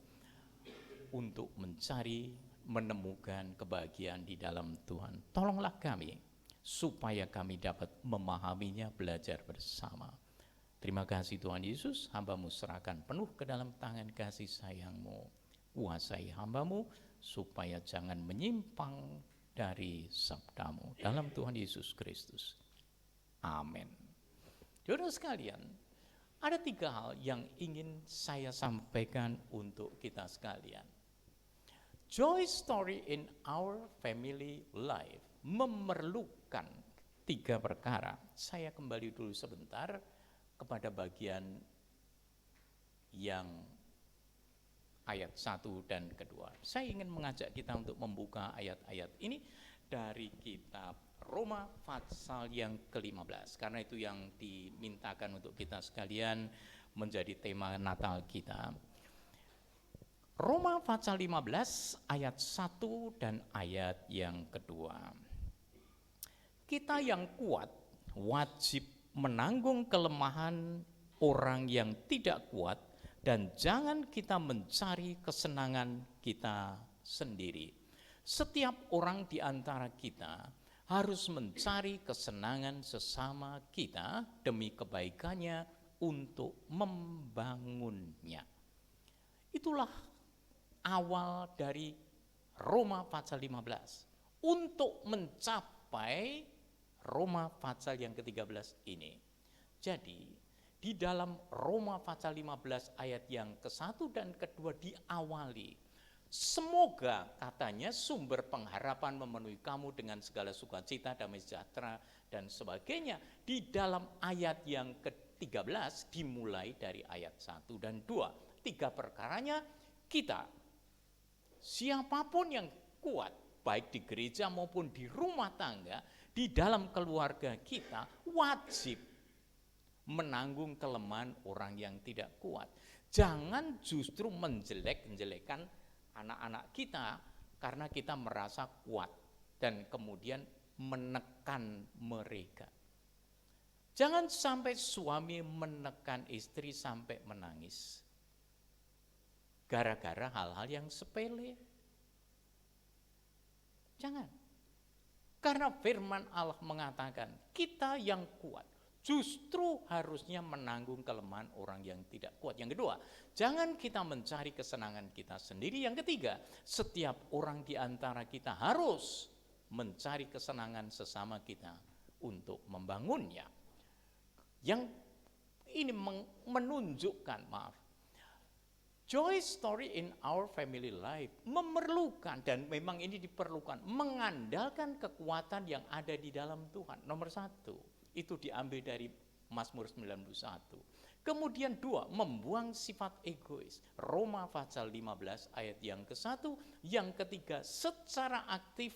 untuk mencari, menemukan kebahagiaan di dalam Tuhan. Tolonglah kami supaya kami dapat memahaminya, belajar bersama. Terima kasih Tuhan Yesus, hamba-Mu serahkan penuh ke dalam tangan kasih sayang-Mu. Kuasai hamba-Mu supaya jangan menyimpang dari sabda-Mu. Dalam Tuhan Yesus Kristus. Amin. Saudara sekalian, ada 3 hal yang ingin saya sampaikan untuk kita sekalian. Joy story in our family life memerlukan 3 perkara. Saya kembali dulu sebentar kepada bagian yang ayat 1 dan kedua. Saya ingin mengajak kita untuk membuka ayat-ayat ini dari kitab Roma pasal yang ke-15, karena itu yang dimintakan untuk kita sekalian menjadi tema Natal kita. Roma pasal 15 ayat 1 dan ayat yang kedua. Kita yang kuat wajib menanggung kelemahan orang yang tidak kuat, dan jangan kita mencari kesenangan kita sendiri. Setiap orang di antara kita harus mencari kesenangan sesama kita demi kebaikannya untuk membangunnya. Itulah awal dari Roma pasal 15. Untuk mencapai Roma pasal yang ke-13 ini. Jadi, di dalam Roma pasal 15 ayat yang ke-1 dan kedua diawali. Semoga katanya sumber pengharapan memenuhi kamu dengan segala sukacita, damai sejahtera, dan sebagainya. Di dalam ayat yang ke-13 dimulai dari ayat 1 dan 2. 3 perkaranya kita, siapapun yang kuat, baik di gereja maupun di rumah tangga, di dalam keluarga kita, wajib menanggung kelemahan orang yang tidak kuat. Jangan justru menjelek-jelekan anak-anak kita karena kita merasa kuat dan kemudian menekan mereka. Jangan sampai suami menekan istri sampai menangis gara-gara hal-hal yang sepele. Jangan. Karena firman Allah mengatakan kita yang kuat justru harusnya menanggung kelemahan orang yang tidak kuat. Yang kedua, jangan kita mencari kesenangan kita sendiri. Yang ketiga, setiap orang di antara kita harus mencari kesenangan sesama kita untuk membangunnya. Yang ini menunjukkan, joy story in our family life memerlukan, dan memang ini diperlukan, mengandalkan kekuatan yang ada di dalam Tuhan. Nomor 1, itu diambil dari Mazmur 91. Kemudian 2, membuang sifat egois. Roma pasal 15 ayat yang ke-1. Yang ketiga, secara aktif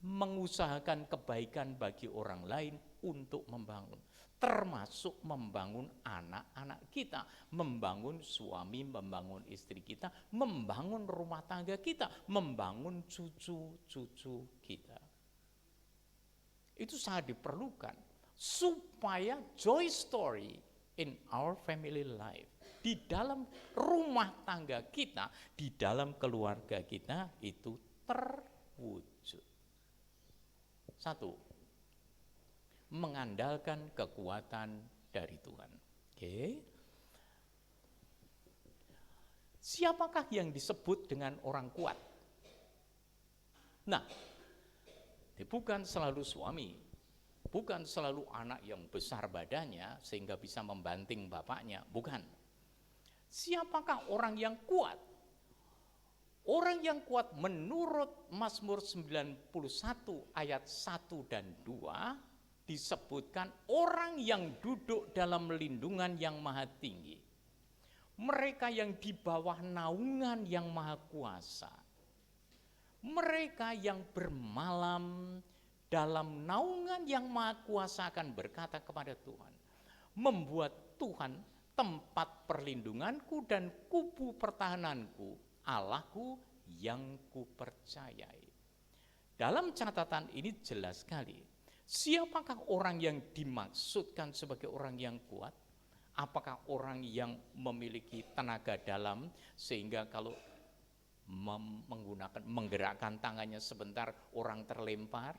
mengusahakan kebaikan bagi orang lain untuk membangun. Termasuk membangun anak-anak kita, membangun suami, membangun istri kita, membangun rumah tangga kita, membangun cucu-cucu kita. Itu sangat diperlukan supaya joy story in our family life, di dalam rumah tangga kita, di dalam keluarga kita itu terwujud. 1, mengandalkan kekuatan dari Tuhan. Oke. Siapakah yang disebut dengan orang kuat? Nah, bukan selalu suami, bukan selalu anak yang besar badannya sehingga bisa membanting bapaknya, bukan. Siapakah orang yang kuat? Orang yang kuat menurut Mazmur 91 ayat 1 dan 2 disebutkan orang yang duduk dalam lindungan yang maha tinggi. Mereka yang di bawah naungan yang maha kuasa. Mereka yang bermalam dalam naungan yang maha kuasa akan berkata kepada Tuhan, membuat Tuhan tempat perlindunganku dan kubu pertahananku, Allahku yang kupercayai. Dalam catatan ini jelas sekali, siapakah orang yang dimaksudkan sebagai orang yang kuat? Apakah orang yang memiliki tenaga dalam sehingga kalau menggerakkan tangannya sebentar orang terlempar?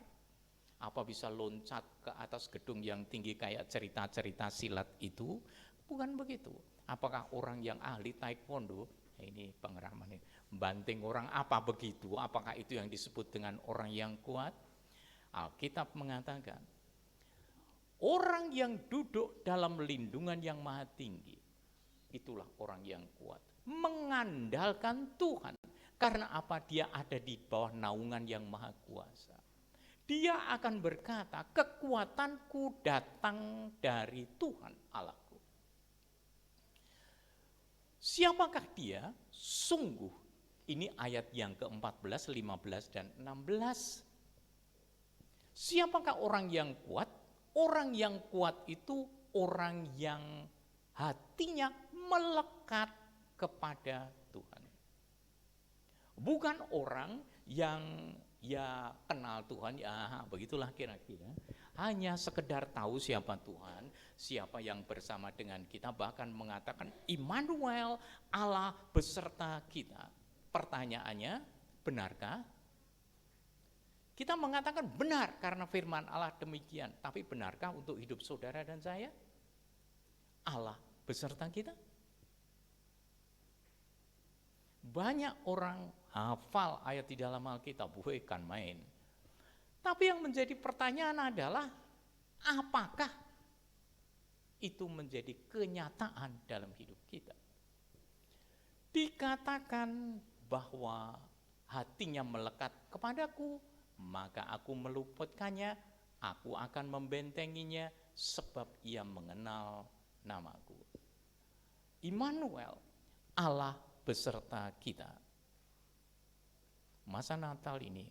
Apa bisa loncat ke atas gedung yang tinggi kayak cerita-cerita silat itu? Bukan begitu. Apakah orang yang ahli taekwondo? Ini pengeraman ini, banting orang, apa begitu? Apakah itu yang disebut dengan orang yang kuat? Alkitab mengatakan, orang yang duduk dalam lindungan yang maha tinggi, itulah orang yang kuat. Mengandalkan Tuhan. Karena apa? Dia ada di bawah naungan yang maha kuasa. Dia akan berkata, kekuatanku datang dari Tuhan Allahku. Siapakah dia? Sungguh, ini ayat yang ke-14, 15, dan 16. Siapakah orang yang kuat? Orang yang kuat itu orang yang hatinya melekat kepada Tuhan. Bukan orang yang ya kenal Tuhan, ya begitulah kira-kira. Hanya sekedar tahu siapa Tuhan, siapa yang bersama dengan kita, bahkan mengatakan Immanuel, Allah beserta kita. Pertanyaannya, benarkah? Kita mengatakan benar karena firman Allah demikian, tapi benarkah untuk hidup saudara dan saya? Allah beserta kita? Banyak orang hafal ayat di dalam Alkitab, bukan main. Tapi yang menjadi pertanyaan adalah, apakah itu menjadi kenyataan dalam hidup kita? Dikatakan bahwa hatinya melekat kepadaku, maka aku meluputkannya, aku akan membentenginya, sebab ia mengenal namaku. Immanuel, Allah beserta kita. Masa Natal ini,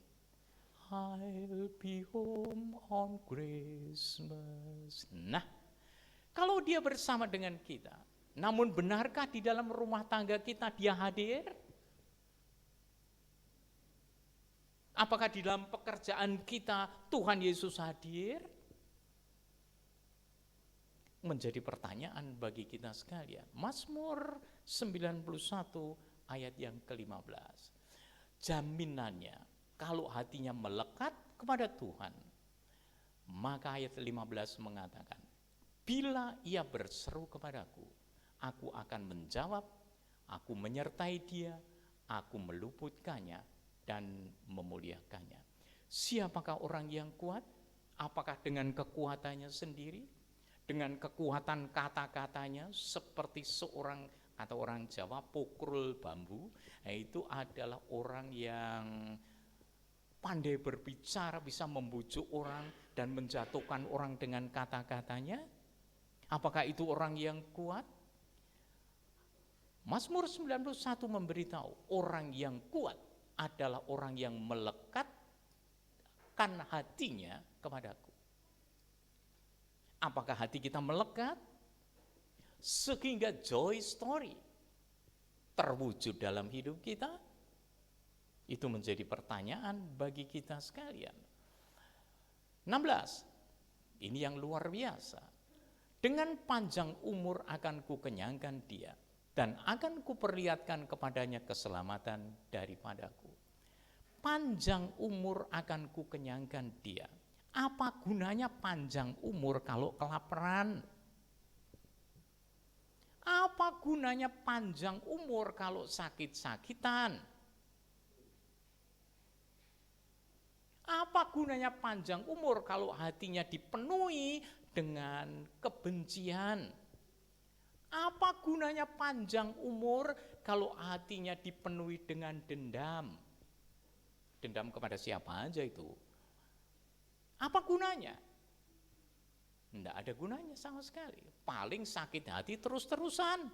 I'll be home on Christmas. Nah, kalau dia bersama dengan kita, namun benarkah di dalam rumah tangga kita dia hadir? Apakah di dalam pekerjaan kita Tuhan Yesus hadir? Menjadi pertanyaan bagi kita sekalian. Mazmur 91 ayat yang ke-15. Jaminannya, kalau hatinya melekat kepada Tuhan, maka ayat 15 mengatakan, bila ia berseru kepadaku, aku akan menjawab, aku menyertai dia, aku meluputkannya dan memuliakannya. Siapakah orang yang kuat? Apakah dengan kekuatannya sendiri? Dengan kekuatan kata-katanya seperti seorang, atau orang Jawa, pukul bambu, itu adalah orang yang pandai berbicara, bisa membujuk orang dan menjatuhkan orang dengan kata-katanya. Apakah itu orang yang kuat? Mazmur 91 memberitahu orang yang kuat adalah orang yang melekatkan hatinya kepadaku. Apakah hati kita melekat sehingga joy story terwujud dalam hidup kita? Itu menjadi pertanyaan bagi kita sekalian. 16. Ini yang luar biasa. Dengan panjang umur akan kukenyangkan dia, dan akan kuperlihatkan kepadanya keselamatan daripadaku. Panjang umur akan kukenyangkan dia. Apa gunanya panjang umur kalau kelaparan? Apa gunanya panjang umur kalau sakit-sakitan? Apa gunanya panjang umur kalau hatinya dipenuhi dengan kebencian? Apa gunanya panjang umur kalau hatinya dipenuhi dengan dendam? Dendam kepada siapa aja itu? Apa gunanya? Tidak ada gunanya sama sekali. Paling sakit hati terus-terusan.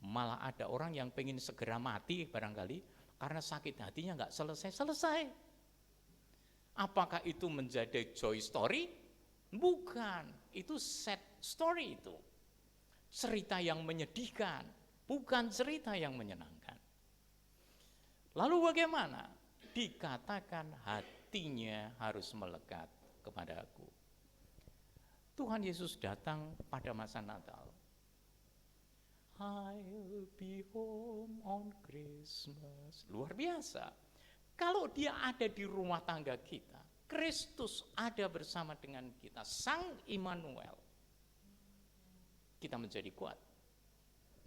Malah ada orang yang pengen segera mati barangkali karena sakit hatinya nggak selesai-selesai. Apakah itu menjadi joy story? Bukan, itu sad story itu. Cerita yang menyedihkan, bukan cerita yang menyenangkan. Lalu bagaimana? Dikatakan hatinya harus melekat kepada aku. Tuhan Yesus datang pada masa Natal. I'll be home on Christmas. Luar biasa. Kalau dia ada di rumah tangga kita, Kristus ada bersama dengan kita, Sang Immanuel, kita menjadi kuat.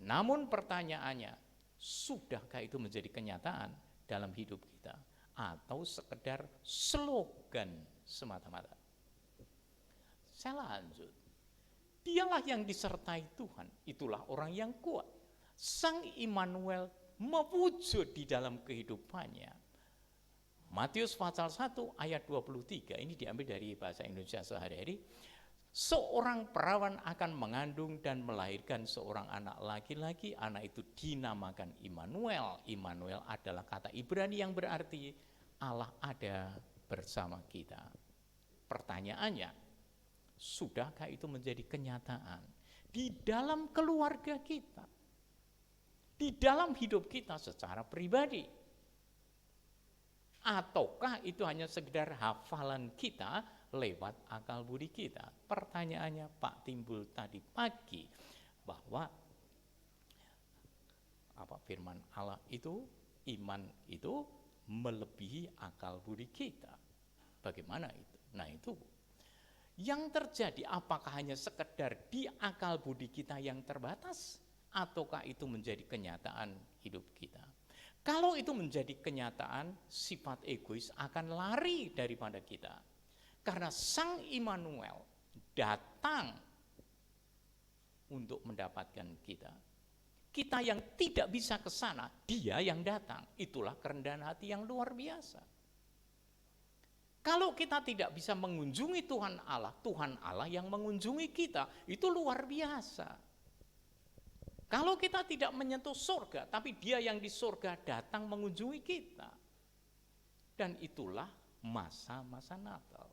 Namun pertanyaannya, sudahkah itu menjadi kenyataan dalam hidup kita? Atau sekedar slogan semata-mata? Saya lanjut. Dialah yang disertai Tuhan, itulah orang yang kuat. Sang Immanuel mewujud di dalam kehidupannya. Matius pasal 1 ayat 23, ini diambil dari bahasa Indonesia sehari-hari. Seorang perawan akan mengandung dan melahirkan seorang anak laki-laki, anak itu dinamakan Immanuel. Immanuel adalah kata Ibrani yang berarti Allah ada bersama kita. Pertanyaannya, sudahkah itu menjadi kenyataan di dalam keluarga kita, di dalam hidup kita secara pribadi? Ataukah itu hanya sekedar hafalan kita lewat akal budi kita? Pertanyaannya Pak timbul tadi pagi bahwa firman Allah itu, iman itu melebihi akal budi kita. Bagaimana itu? Nah itu yang terjadi, apakah hanya sekedar di akal budi kita yang terbatas, ataukah itu menjadi kenyataan hidup kita? Kalau itu menjadi kenyataan, sifat egois akan lari daripada kita. Karena Sang Immanuel datang untuk mendapatkan kita. Kita yang tidak bisa ke sana, Dia yang datang. Itulah kerendahan hati yang luar biasa. Kalau kita tidak bisa mengunjungi Tuhan Allah yang mengunjungi kita, itu luar biasa. Kalau kita tidak menyentuh surga, tapi Dia yang di surga datang mengunjungi kita. Dan itulah masa-masa Natal.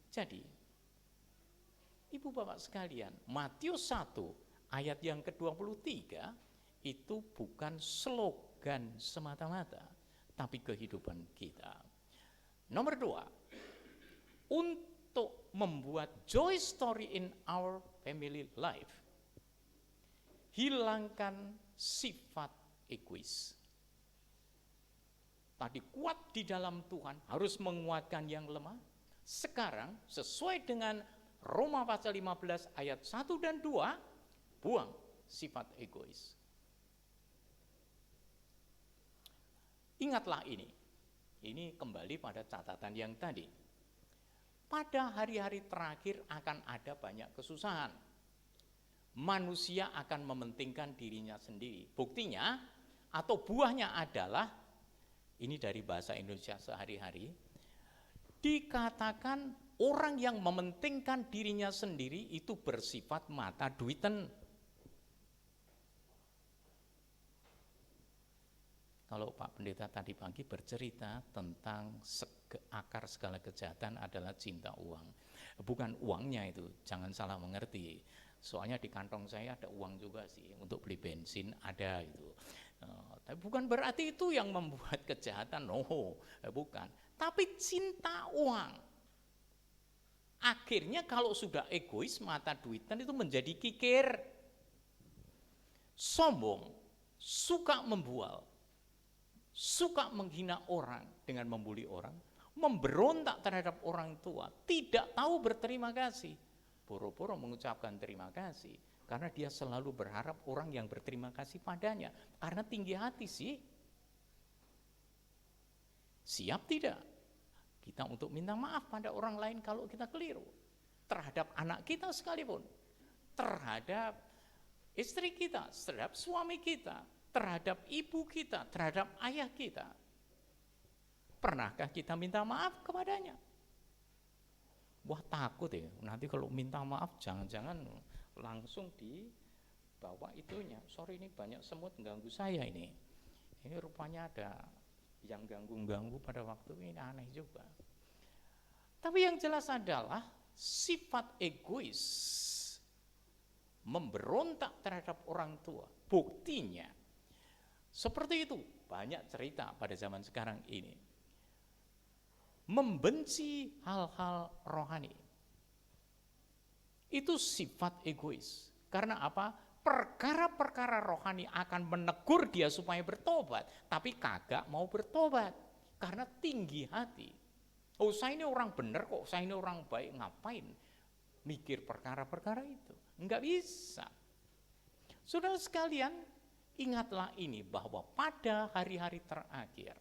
Jadi, Ibu Bapak sekalian, Matius 1 ayat yang ke-23 itu bukan slogan semata-mata, tapi kehidupan kita. Nomor 2, untuk membuat joy story in our family life, hilangkan sifat egois. Tadi kuat di dalam Tuhan, harus menguatkan yang lemah. Sekarang sesuai dengan Roma pasal 15 ayat 1 dan 2, buang sifat egois. Ingatlah ini kembali pada catatan yang tadi. Pada hari-hari terakhir akan ada banyak kesusahan. Manusia akan mementingkan dirinya sendiri. Buktinya atau buahnya adalah, ini dari bahasa Indonesia sehari-hari, dikatakan orang yang mementingkan dirinya sendiri itu bersifat mata duiten. Kalau Pak Pendeta tadi pagi bercerita tentang akar segala kejahatan adalah cinta uang. Bukan uangnya itu, jangan salah mengerti. Soalnya di kantong saya ada uang juga sih, untuk beli bensin ada itu. Tapi bukan berarti itu yang membuat kejahatan, bukan. Tapi cinta uang. Akhirnya kalau sudah egois, mata duitan itu menjadi kikir. Sombong, suka membual, suka menghina orang dengan membuli orang, memberontak terhadap orang tua, tidak tahu berterima kasih. Boro-boro mengucapkan terima kasih, karena dia selalu berharap orang yang berterima kasih padanya, karena tinggi hati sih. Siap tidak kita untuk minta maaf pada orang lain kalau kita keliru, terhadap anak kita sekalipun, terhadap istri kita, terhadap suami kita, terhadap ibu kita, terhadap ayah kita. Pernahkah kita minta maaf kepadanya? Wah, takut ya, nanti kalau minta maaf jangan-jangan langsung dibawa itunya. Sorry, ini banyak semut ganggu saya ini. Ini rupanya ada yang ganggu-ganggu pada waktu ini, aneh juga. Tapi yang jelas adalah sifat egois, memberontak terhadap orang tua. Buktinya seperti itu, banyak cerita pada zaman sekarang ini. Membenci hal-hal rohani. Itu sifat egois. Karena apa? Perkara-perkara rohani akan menegur dia supaya bertobat, tapi kagak mau bertobat karena tinggi hati. Oh, saya ini orang benar kok, saya ini orang baik, ngapain mikir perkara-perkara itu? Enggak bisa. Saudara sekalian, ingatlah ini, bahwa pada hari-hari terakhir,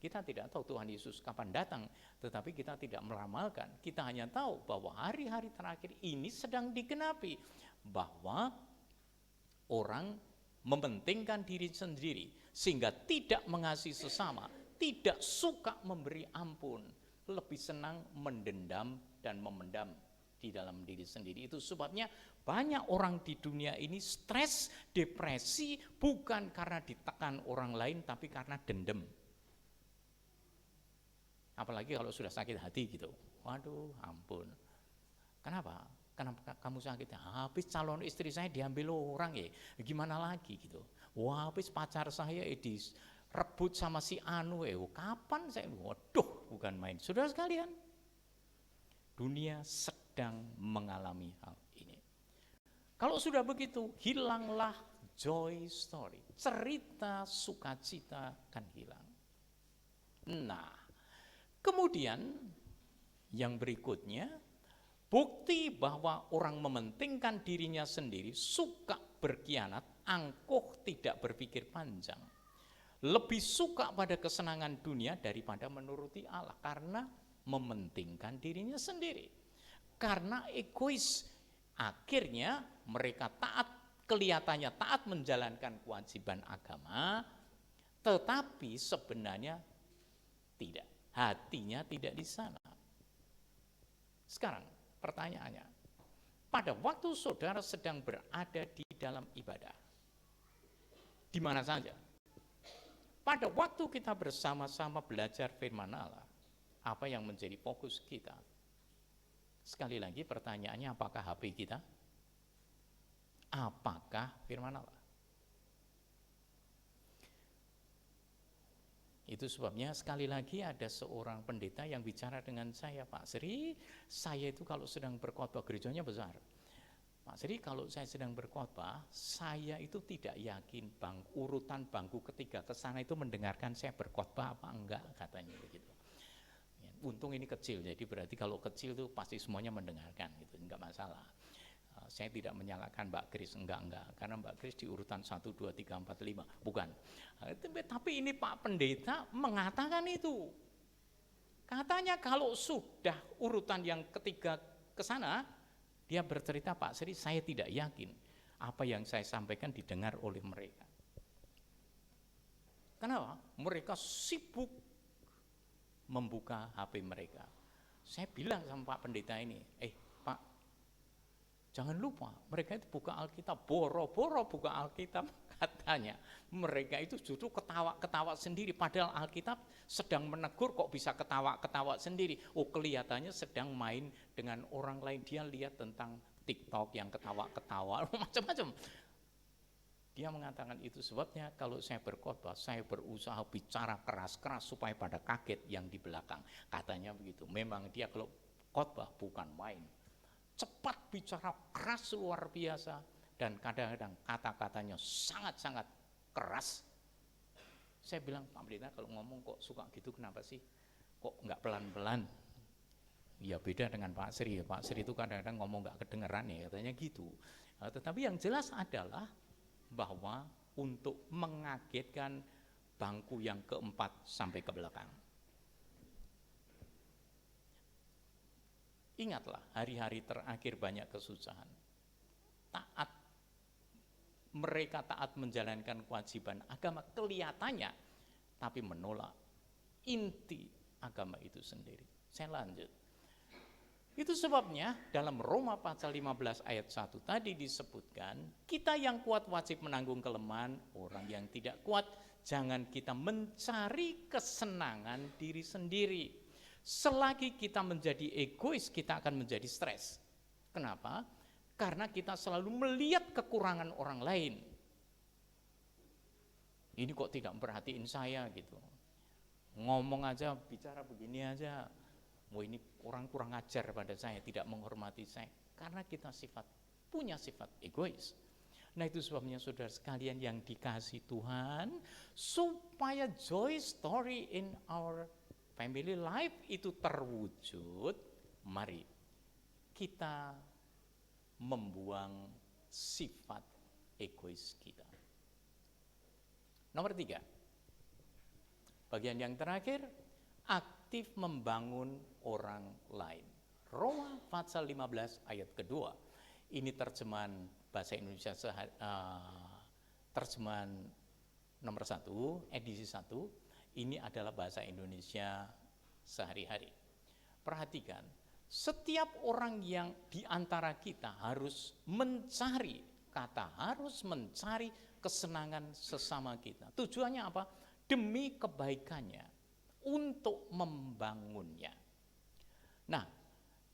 kita tidak tahu Tuhan Yesus kapan datang, tetapi kita tidak meramalkan. Kita hanya tahu bahwa hari-hari terakhir ini sedang digenapi, bahwa orang mementingkan diri sendiri, sehingga tidak mengasihi sesama, tidak suka memberi ampun, lebih senang mendendam dan memendam di dalam diri sendiri. Itu sebabnya banyak orang di dunia ini stres, depresi, bukan karena ditekan orang lain, tapi karena dendam. Apalagi kalau sudah sakit hati gitu. Waduh, ampun. Kenapa? Kenapa kamu sakit? Habis calon istri saya diambil orang ya. Gimana lagi gitu. Wah, habis pacar saya direbut sama si Anu kapan saya? Waduh, bukan main. Saudara sekalian, dunia sedang mengalami hal ini. Kalau sudah begitu, hilanglah joy story. Cerita sukacita kan hilang. Nah, kemudian yang berikutnya, Bukti bahwa orang mementingkan dirinya sendiri, suka berkhianat, angkuh, tidak berpikir panjang. Lebih suka pada kesenangan dunia daripada menuruti Allah karena mementingkan dirinya sendiri. Karena egois, akhirnya mereka taat, kelihatannya taat menjalankan kewajiban agama, tetapi sebenarnya tidak, hatinya tidak di sana. Sekarang pertanyaannya, pada waktu saudara sedang berada di dalam ibadah, di mana saja, pada waktu kita bersama-sama belajar firman Allah, apa yang menjadi fokus kita? Sekali lagi pertanyaannya, apakah HP kita? Apakah firman Allah? Itu sebabnya sekali lagi ada seorang pendeta yang bicara dengan saya, Pak Sri, saya itu kalau sedang berkhotbah, gerejanya besar. Pak Sri, kalau saya sedang berkhotbah, saya itu tidak yakin urutan bangku ketiga ke sana itu mendengarkan saya berkhotbah apa enggak, katanya begitu. Untung ini kecil, jadi berarti kalau kecil itu pasti semuanya mendengarkan, gitu, enggak masalah. Saya tidak menyalahkan Mbak Kris, enggak, karena Mbak Kris di urutan 1, 2, 3, 4, 5, bukan. Tapi ini Pak Pendeta mengatakan itu. Katanya kalau sudah urutan yang ketiga ke sana, dia bercerita, Pak Sri, saya tidak yakin apa yang saya sampaikan didengar oleh mereka. Kenapa? Mereka sibuk membuka HP mereka. Saya bilang sama Pak Pendeta ini, Pak, jangan lupa mereka itu buka Alkitab, boro-boro buka Alkitab, katanya. Mereka itu justru ketawa-ketawa sendiri, padahal Alkitab sedang menegur kok bisa ketawa-ketawa sendiri. Oh, kelihatannya sedang main dengan orang lain, dia lihat tentang TikTok yang ketawa-ketawa, macam-macam. Dia mengatakan itu sebabnya kalau saya berkhotbah, saya berusaha bicara keras-keras supaya pada kaget yang di belakang. Katanya begitu, memang dia kalau khotbah bukan main. Cepat bicara keras luar biasa dan kadang-kadang kata-katanya sangat-sangat keras. Saya bilang, Pak Pendeta kalau ngomong kok suka gitu, kenapa sih? Kok enggak pelan-pelan? Ya beda dengan Pak Sri. Pak Sri itu kadang-kadang ngomong enggak kedengeran ya, katanya gitu. Tetapi yang jelas adalah bahwa untuk mengagetkan bangku yang keempat sampai ke belakang. Ingatlah, hari-hari terakhir banyak kesusahan. Mereka taat menjalankan kewajiban agama kelihatannya, tapi menolak inti agama itu sendiri. Saya lanjut. Itu sebabnya dalam Roma pasal 15 ayat 1 tadi disebutkan, kita yang kuat wajib menanggung kelemahan orang yang tidak kuat. Jangan kita mencari kesenangan diri sendiri. Selagi kita menjadi egois, kita akan menjadi stres. Kenapa? Karena kita selalu melihat kekurangan orang lain. Ini kok tidak memperhatiin saya gitu. Ngomong aja, bicara begini aja. Wah, ini orang kurang ajar pada saya, tidak menghormati saya. Karena kita punya sifat egois. Nah itu sebabnya saudara sekalian yang dikasihi Tuhan, supaya joy story in our family life itu terwujud, mari kita membuang sifat egois kita. Nomor 3, bagian yang terakhir, aktif membangun orang lain. Roma pasal 15 ayat kedua. Ini terjemahan bahasa Indonesia terjemahan nomor 1, edisi 1. Ini adalah bahasa Indonesia sehari-hari. Perhatikan, setiap orang yang di antara kita harus mencari, harus mencari kesenangan sesama kita. Tujuannya apa? Demi kebaikannya, untuk membangunnya. Nah,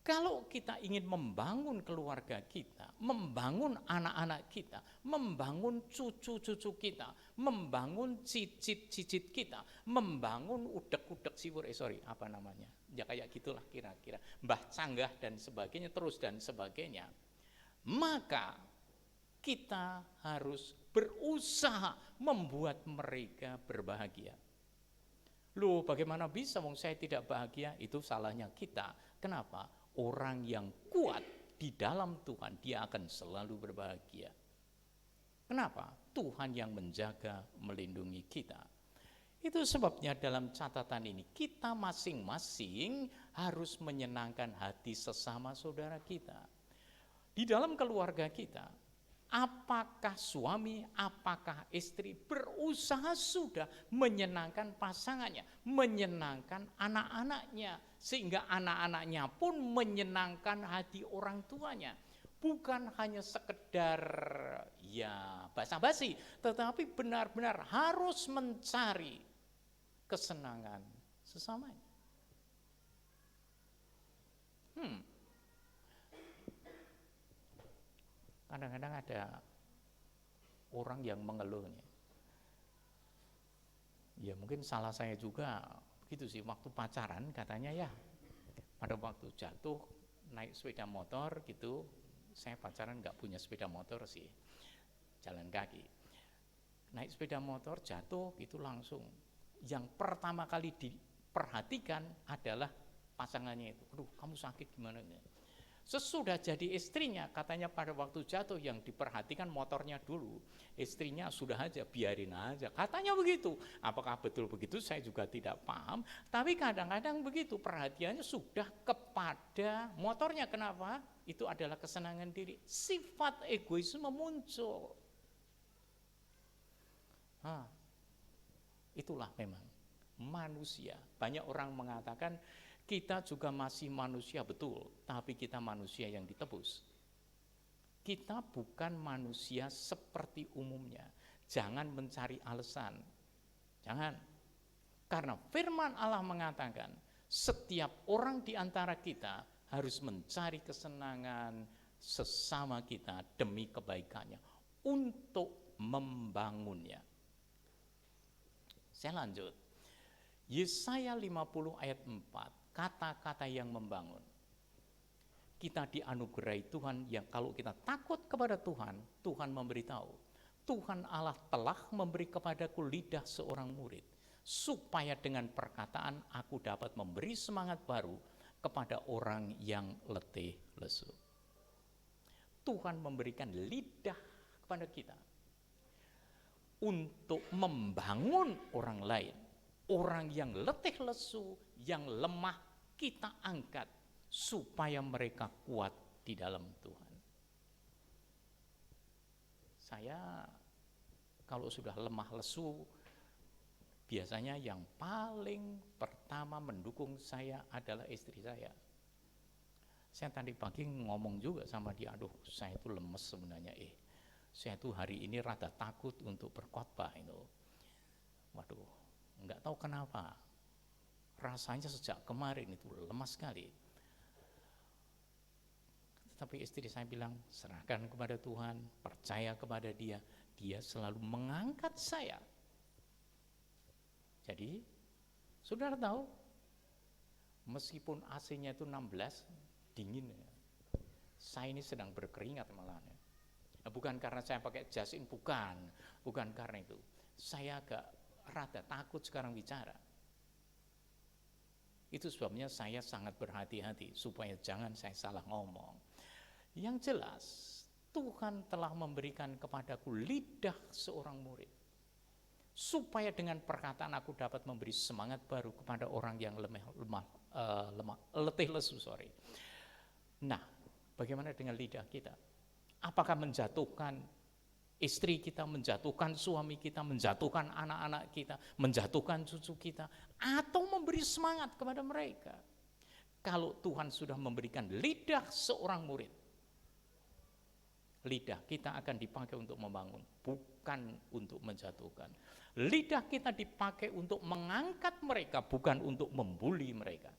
kalau kita ingin membangun keluarga kita, membangun anak-anak kita, membangun cucu-cucu kita, membangun cicit-cicit kita, membangun udek-udek siwur, ya kayak gitulah kira-kira, Mbah Canggah dan sebagainya, terus dan sebagainya. Maka kita harus berusaha membuat mereka berbahagia. Loh, bagaimana bisa wong saya tidak bahagia? Itu salahnya kita. Kenapa? Orang yang kuat di dalam Tuhan, dia akan selalu berbahagia. Kenapa? Tuhan yang menjaga, melindungi kita. Itu sebabnya dalam catatan ini, kita masing-masing harus menyenangkan hati sesama saudara kita. Di dalam keluarga kita, apakah suami, apakah istri berusaha sudah menyenangkan pasangannya, menyenangkan anak-anaknya, sehingga anak-anaknya pun menyenangkan hati orang tuanya. Bukan hanya sekedar ya basa-basi, tetapi benar-benar harus mencari kesenangan sesamanya. Kadang-kadang ada orang yang mengeluhnya. Ya mungkin salah saya juga begitu sih, waktu pacaran katanya ya pada waktu jatuh naik sepeda motor gitu, saya pacaran nggak punya sepeda motor sih, jalan kaki. Naik sepeda motor jatuh itu langsung yang pertama kali diperhatikan adalah pasangannya itu. Aduh, kamu sakit gimana nih? Sesudah jadi istrinya, katanya pada waktu jatuh yang diperhatikan motornya dulu. Istrinya sudah aja, biarin aja. Katanya begitu. Apakah betul begitu? Saya juga tidak paham. Tapi kadang-kadang begitu, perhatiannya sudah kepada motornya. Kenapa? Itu adalah kesenangan diri. Sifat egoisme muncul. Itulah memang manusia. Banyak orang mengatakan, kita juga masih manusia betul, tapi kita manusia yang ditebus. Kita bukan manusia seperti umumnya. Jangan mencari alasan. Jangan. Karena firman Allah mengatakan, setiap orang di antara kita harus mencari kesenangan sesama kita demi kebaikannya, untuk membangunnya. Saya lanjut. Yesaya 50 ayat 4. Kata-kata yang membangun. Kita dianugerahi Tuhan yang kalau kita takut kepada Tuhan, Tuhan memberitahu. Tuhan Allah telah memberi kepadaku lidah seorang murid, supaya dengan perkataan aku dapat memberi semangat baru kepada orang yang letih lesu. Tuhan memberikan lidah kepada kita untuk membangun orang lain. Orang yang letih lesu, yang lemah, kita angkat supaya mereka kuat di dalam Tuhan. Saya kalau sudah lemah lesu, biasanya yang paling pertama mendukung saya adalah istri saya. Saya tadi pagi ngomong juga sama dia, aduh saya itu lemes sebenarnya, saya itu hari ini rada takut untuk berkhotbah itu. Waduh, enggak tahu kenapa. Rasanya sejak kemarin itu lemas sekali. Tapi istri saya bilang, serahkan kepada Tuhan, percaya kepada Dia. Dia selalu mengangkat saya. Jadi, saudara tahu, meskipun AC-nya itu 16, dingin. Saya ini sedang berkeringat malah. Bukan karena saya pakai jas in, bukan karena itu. Saya agak rada takut sekarang bicara. Itu sebabnya saya sangat berhati-hati supaya jangan saya salah ngomong. Yang jelas, Tuhan telah memberikan kepadaku lidah seorang murid, supaya dengan perkataan aku dapat memberi semangat baru kepada orang yang letih lesu. Nah, bagaimana dengan lidah kita? Apakah menjatuhkan istri kita, menjatuhkan suami kita, menjatuhkan anak-anak kita, menjatuhkan cucu kita, atau memberi semangat kepada mereka? Kalau Tuhan sudah memberikan lidah seorang murid, lidah kita akan dipakai untuk membangun, bukan untuk menjatuhkan. Lidah kita dipakai untuk mengangkat mereka, bukan untuk membuli mereka.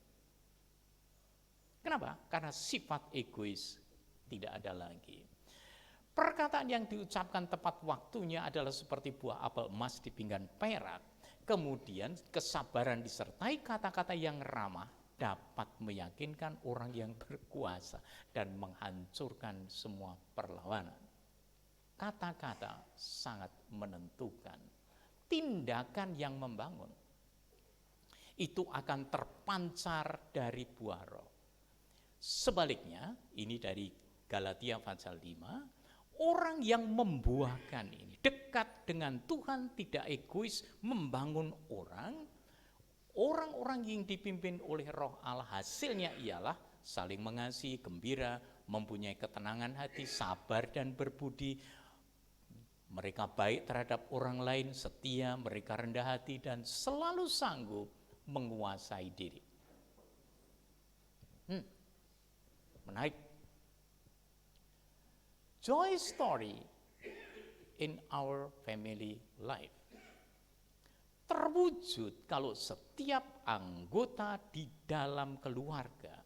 Kenapa? Karena sifat egois tidak ada lagi. Perkataan yang diucapkan tepat waktunya adalah seperti buah apel emas di pinggan perak. Kemudian kesabaran disertai kata-kata yang ramah dapat meyakinkan orang yang berkuasa dan menghancurkan semua perlawanan. Kata-kata sangat menentukan. Tindakan yang membangun itu akan terpancar dari buah roh. Sebaliknya, ini dari Galatia pasal 5, orang yang membuahkan ini, dekat dengan Tuhan, tidak egois, membangun orang-orang yang dipimpin oleh Roh Allah, hasilnya ialah saling mengasihi, gembira, mempunyai ketenangan hati, sabar dan berbudi. Mereka baik terhadap orang lain, setia, mereka rendah hati, dan selalu sanggup menguasai diri. Menarik. Joy story in our family life terwujud kalau setiap anggota di dalam keluarga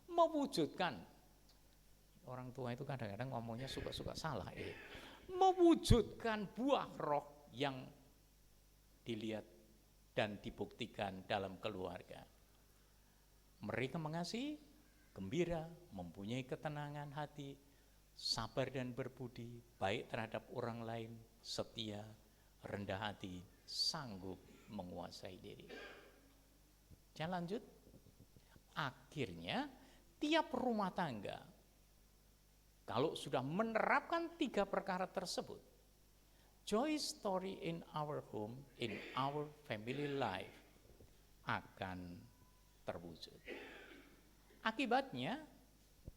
mewujudkan, orang tua itu kadang-kadang ngomongnya suka-suka salah, mewujudkan buah roh yang dilihat dan dibuktikan dalam keluarga. Mereka mengasihi, gembira, mempunyai ketenangan hati, sabar dan berbudi, baik terhadap orang lain, setia, rendah hati, sanggup menguasai diri. Saya lanjut. Akhirnya tiap rumah tangga kalau sudah menerapkan 3 perkara tersebut, joy story in our home, in our family life akan terwujud. Akibatnya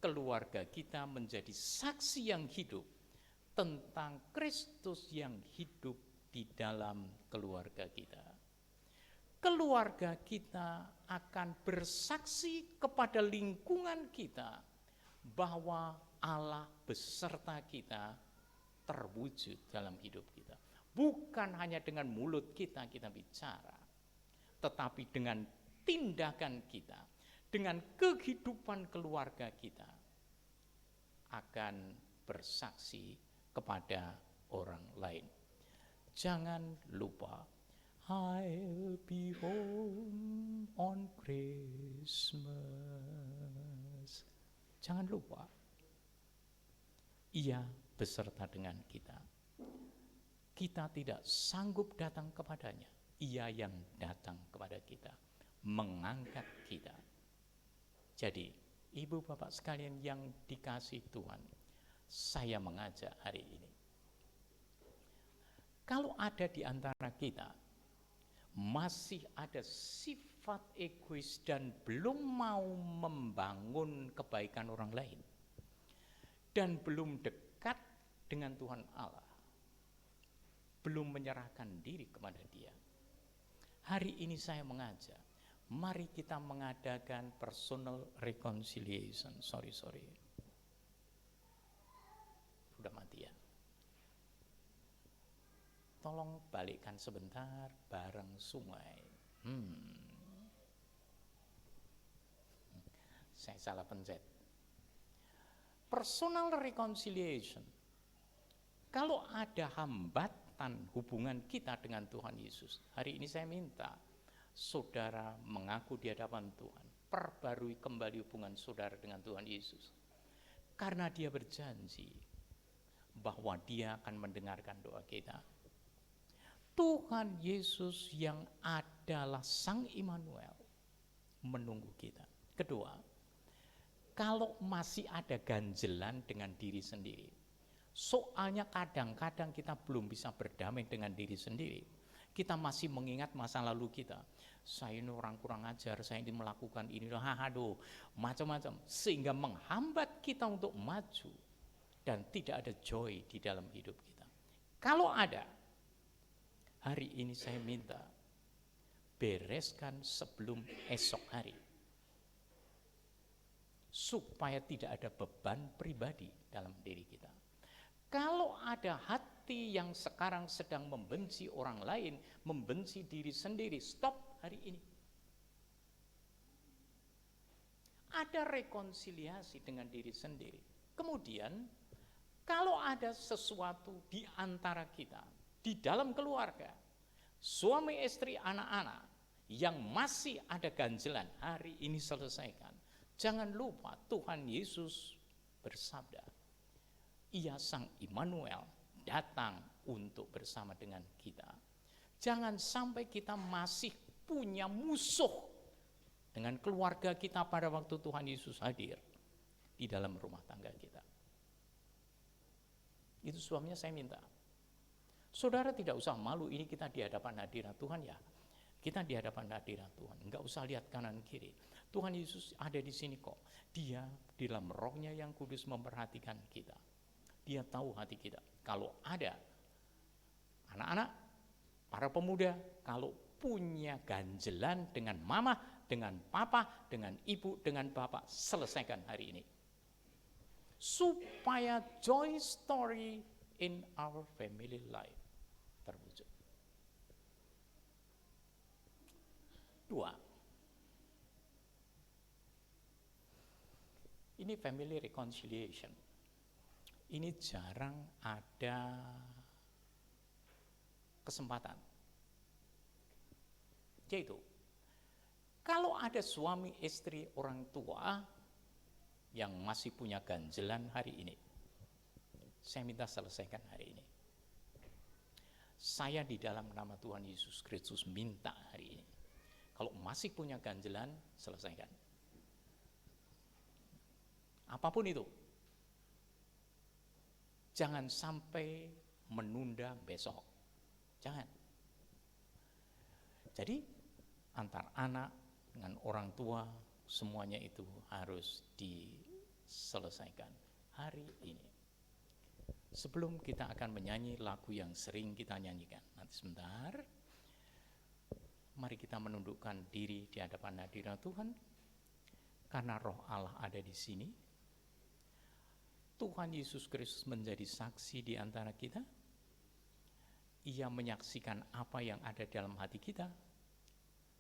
keluarga kita menjadi saksi yang hidup tentang Kristus yang hidup di dalam keluarga kita. Keluarga kita akan bersaksi kepada lingkungan kita bahwa Allah beserta kita terwujud dalam hidup kita. Bukan hanya dengan mulut kita bicara, tetapi dengan tindakan kita, dengan kehidupan keluarga kita akan bersaksi kepada orang lain. Jangan lupa, I'll be home on Christmas. Jangan lupa, Ia beserta dengan kita. Kita tidak sanggup datang kepadanya, Ia yang datang kepada kita, mengangkat kita. Jadi, ibu bapak sekalian yang dikasihi Tuhan, saya mengajak hari ini, kalau ada di antara kita masih ada sifat egois dan belum mau membangun kebaikan orang lain, dan belum dekat dengan Tuhan Allah, belum menyerahkan diri kepada Dia, hari ini saya mengajak, mari kita mengadakan personal reconciliation. Sorry. Sudah mati ya. Tolong balikkan sebentar bareng sungai. Saya salah pencet. Personal reconciliation. Kalau ada hambatan hubungan kita dengan Tuhan Yesus, hari ini saya minta saudara mengaku di hadapan Tuhan, perbarui kembali hubungan saudara dengan Tuhan Yesus. Karena Dia berjanji bahwa Dia akan mendengarkan doa kita. Tuhan Yesus yang adalah Sang Immanuel menunggu kita. Kedua, kalau masih ada ganjelan dengan diri sendiri, soalnya kadang-kadang kita belum bisa berdamai dengan diri sendiri. Kita masih mengingat masa lalu kita. Saya ini orang kurang ajar, saya ini melakukan ini, macam-macam. Sehingga menghambat kita untuk maju dan tidak ada joy di dalam hidup kita. Kalau ada, hari ini saya minta bereskan sebelum esok hari. Supaya tidak ada beban pribadi dalam diri kita. Kalau ada hati yang sekarang sedang membenci orang lain, membenci diri sendiri, stop hari ini. Ada rekonsiliasi dengan diri sendiri. Kemudian, kalau ada sesuatu di antara kita, di dalam keluarga, suami, istri, anak-anak, yang masih ada ganjelan, hari ini selesaikan. Jangan lupa Tuhan Yesus bersabda, Ia Sang Immanuel datang untuk bersama dengan kita. Jangan sampai kita masih punya musuh dengan keluarga kita pada waktu Tuhan Yesus hadir di dalam rumah tangga kita. Itu sebabnya saya minta, saudara tidak usah malu, ini kita di hadapan hadirat Tuhan ya. Kita di hadapan hadirat Tuhan, enggak usah lihat kanan kiri. Tuhan Yesus ada di sini kok. Dia di dalam rohnya yang kudus memperhatikan kita. Dia tahu hati kita. Kalau ada anak-anak, para pemuda, kalau punya ganjelan dengan mama, dengan papa, dengan ibu, dengan bapak, selesaikan hari ini. Supaya joy story in our family life terwujud. 2. Ini family reconciliation. Ini jarang ada kesempatan. Yaitu, kalau ada suami, istri, orang tua yang masih punya ganjelan hari ini, saya minta selesaikan hari ini. Saya di dalam nama Tuhan Yesus Kristus minta hari ini, kalau masih punya ganjelan, selesaikan. Apapun itu. Jangan sampai menunda besok. Jangan. Jadi, antar anak dengan orang tua, semuanya itu harus diselesaikan hari ini. Sebelum kita akan menyanyi lagu yang sering kita nyanyikan, nanti sebentar, mari kita menundukkan diri di hadapan hadirat Tuhan, karena roh Allah ada di sini. Tuhan Yesus Kristus menjadi saksi di antara kita. Ia menyaksikan apa yang ada dalam hati kita,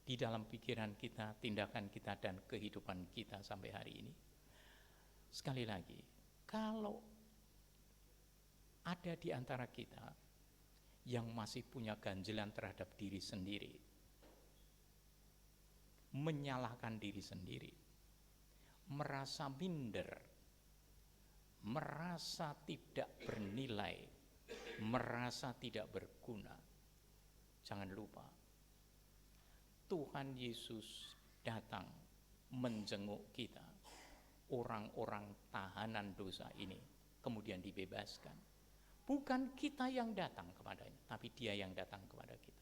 di dalam pikiran kita, tindakan kita, dan kehidupan kita sampai hari ini. Sekali lagi, kalau ada di antara kita yang masih punya ganjelan terhadap diri sendiri, menyalahkan diri sendiri, merasa minder, merasa tidak bernilai, merasa tidak berguna, jangan lupa Tuhan Yesus datang menjenguk kita, orang-orang tahanan dosa ini, kemudian dibebaskan. Bukan kita yang datang kepadanya, tapi Dia yang datang kepada kita.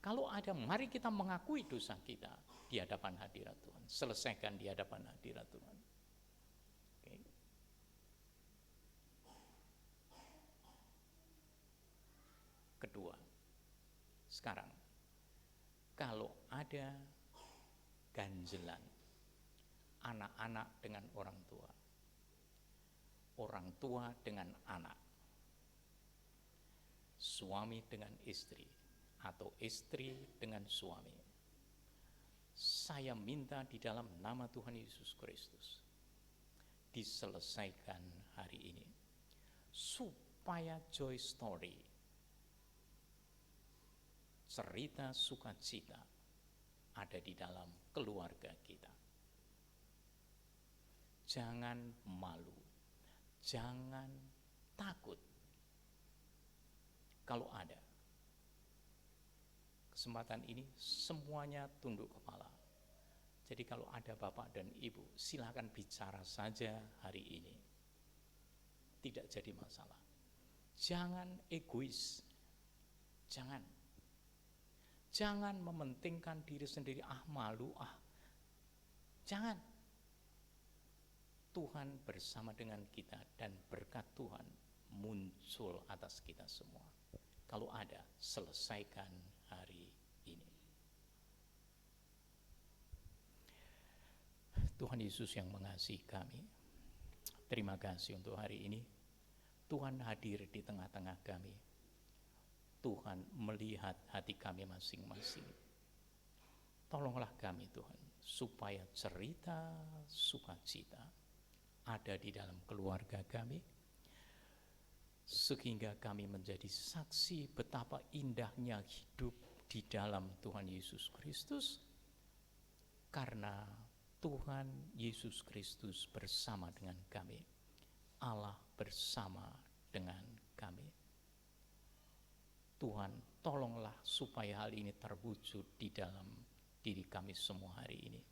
Kalau ada, mari kita mengakui dosa kita di hadapan hadirat Tuhan, selesaikan di hadapan hadirat Tuhan. Okay. Kedua, sekarang kalau ada ganjelan anak-anak dengan orang tua dengan anak, suami dengan istri, atau istri dengan suami, saya minta di dalam nama Tuhan Yesus Kristus diselesaikan hari ini, supaya joy story, cerita sukacita, ada di dalam keluarga kita. Jangan malu, jangan takut. Kalau ada kesempatan ini, semuanya tunduk kepala. Jadi kalau ada bapak dan ibu, silakan bicara saja hari ini. Tidak jadi masalah. Jangan egois. Jangan mementingkan diri sendiri, malu, Jangan. Tuhan bersama dengan kita dan berkat Tuhan muncul atas kita semua. Kalau ada, selesaikan hari ini. Tuhan Yesus yang mengasihi kami, terima kasih untuk hari ini. Tuhan hadir di tengah-tengah kami. Tuhan melihat hati kami masing-masing. Tolonglah kami Tuhan, supaya cerita sukacita ada di dalam keluarga kami, sehingga kami menjadi saksi betapa indahnya hidup di dalam Tuhan Yesus Kristus, karena Tuhan Yesus Kristus bersama dengan kami, Allah bersama dengan kami. Tuhan, tolonglah supaya hal ini terwujud di dalam diri kami semua hari ini.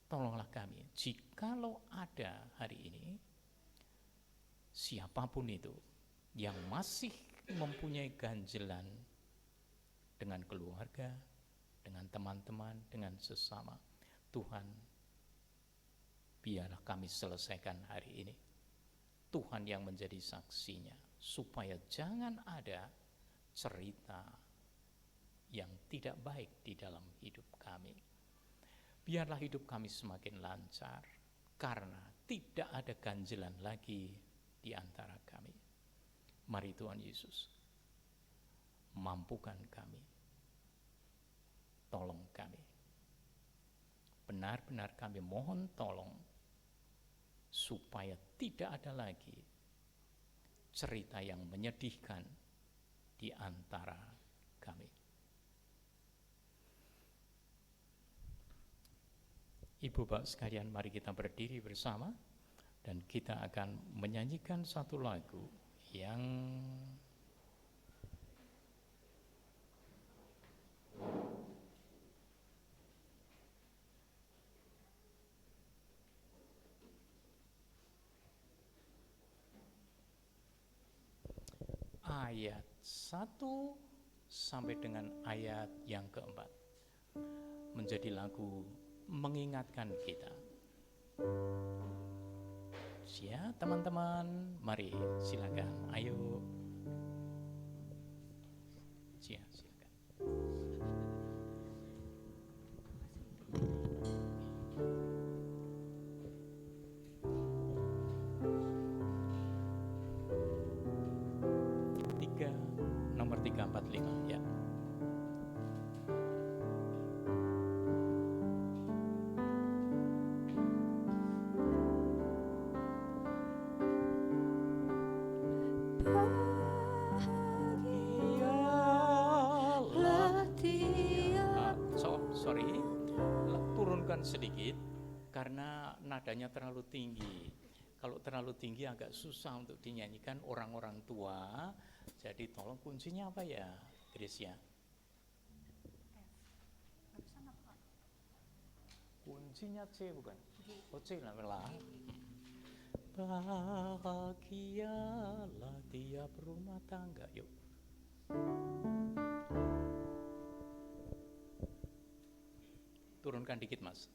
Tolonglah kami, jikalau ada hari ini, siapapun itu yang masih mempunyai ganjelan dengan keluarga, dengan teman-teman, dengan sesama, Tuhan, biarlah kami selesaikan hari ini. Tuhan yang menjadi saksinya, supaya jangan ada cerita yang tidak baik di dalam hidup kami. Biarlah hidup kami semakin lancar, karena tidak ada ganjelan lagi di antara kami. Mari Tuhan Yesus, mampukan kami, tolong kami. Benar-benar kami mohon tolong, supaya tidak ada lagi cerita yang menyedihkan di antara kami. Ibu Bapak sekalian, mari kita berdiri bersama dan kita akan menyanyikan satu lagu yang ayat 1 sampai dengan ayat yang keempat, menjadi lagu mengingatkan kita. Ya teman-teman, mari silakan, ayo. Ya, silakan. Nomor 345 ya. Turunkan sedikit karena nadanya terlalu tinggi. Kalau terlalu tinggi agak susah untuk dinyanyikan orang-orang tua. Jadi tolong kuncinya apa ya, Grace ya? Kuncinya C bukan? Oh C lah. Bahagialah tiap rumah tangga. Yuk. Turunkan dikit mas.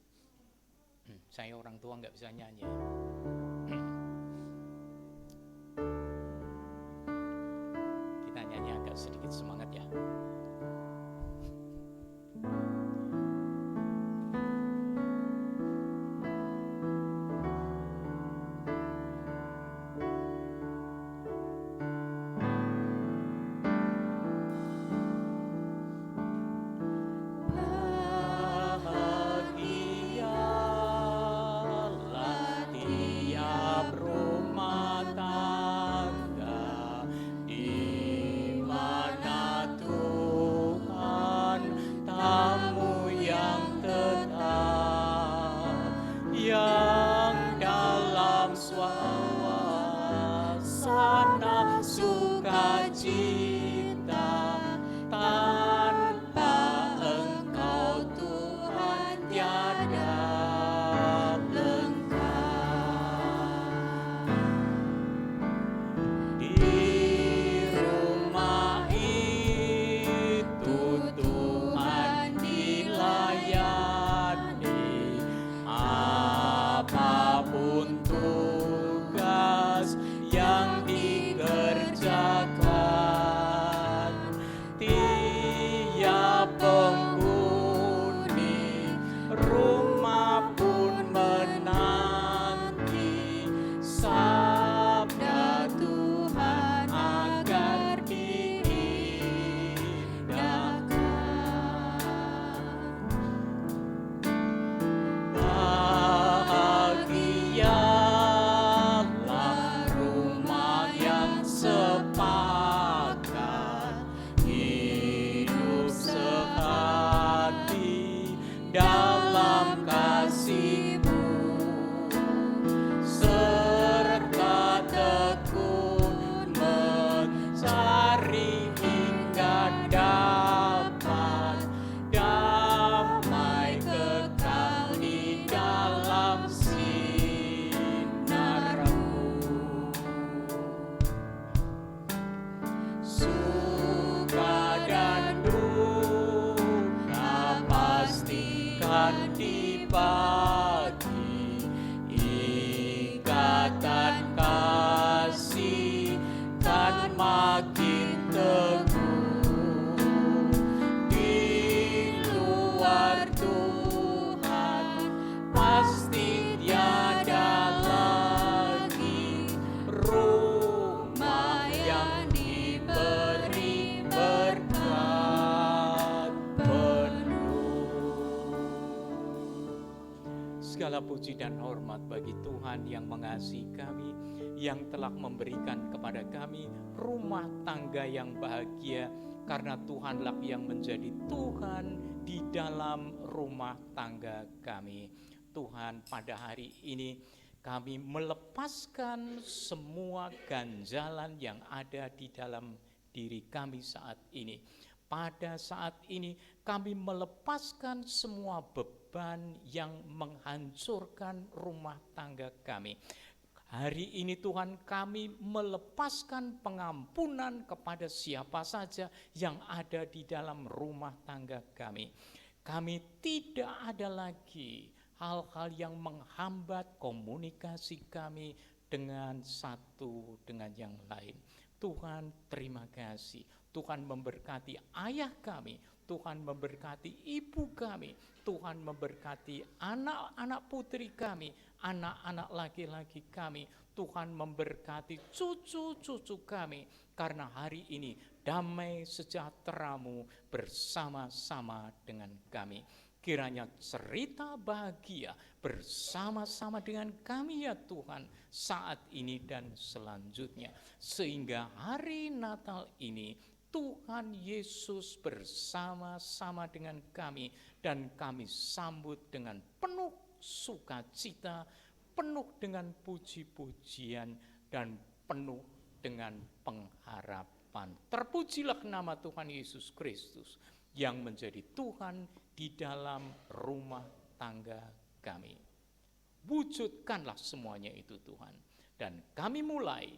Saya orang tua nggak bisa nyanyi. Kita nyanyi agak sedikit semangat ya. Di mana Tuhan di pagi, ikatan kasih kan makin teguh. Di luar Tuhan pasti tiada lagi rumah yang diberi berkat penuh. Segala puji dan hormat bagi Tuhan yang mengasihi kami, yang telah memberikan kepada kami rumah tangga yang bahagia, karena Tuhanlah yang menjadi Tuhan di dalam rumah tangga kami. Tuhan, pada hari ini kami melepaskan semua ganjalan yang ada di dalam diri kami saat ini. Pada saat ini kami melepaskan semua beban yang menghancurkan rumah tangga kami. Hari ini Tuhan, kami melepaskan pengampunan kepada siapa saja yang ada di dalam rumah tangga kami. Kami tidak ada lagi hal-hal yang menghambat komunikasi kami dengan satu dengan yang lain. Tuhan, terima kasih. Tuhan memberkati ayah kami, Tuhan memberkati ibu kami, Tuhan memberkati anak-anak putri kami, anak-anak laki-laki kami. Tuhan memberkati cucu-cucu kami, karena hari ini damai sejahtera-Mu bersama-sama dengan kami. Kiranya cerita bahagia bersama-sama dengan kami ya Tuhan, saat ini dan selanjutnya. Sehingga hari Natal ini Tuhan Yesus bersama-sama dengan kami, dan kami sambut dengan penuh sukacita, penuh dengan puji-pujian, dan penuh dengan pengharapan. Terpujilah nama Tuhan Yesus Kristus yang menjadi Tuhan di dalam rumah tangga kami. Wujudkanlah semuanya itu Tuhan, dan kami mulai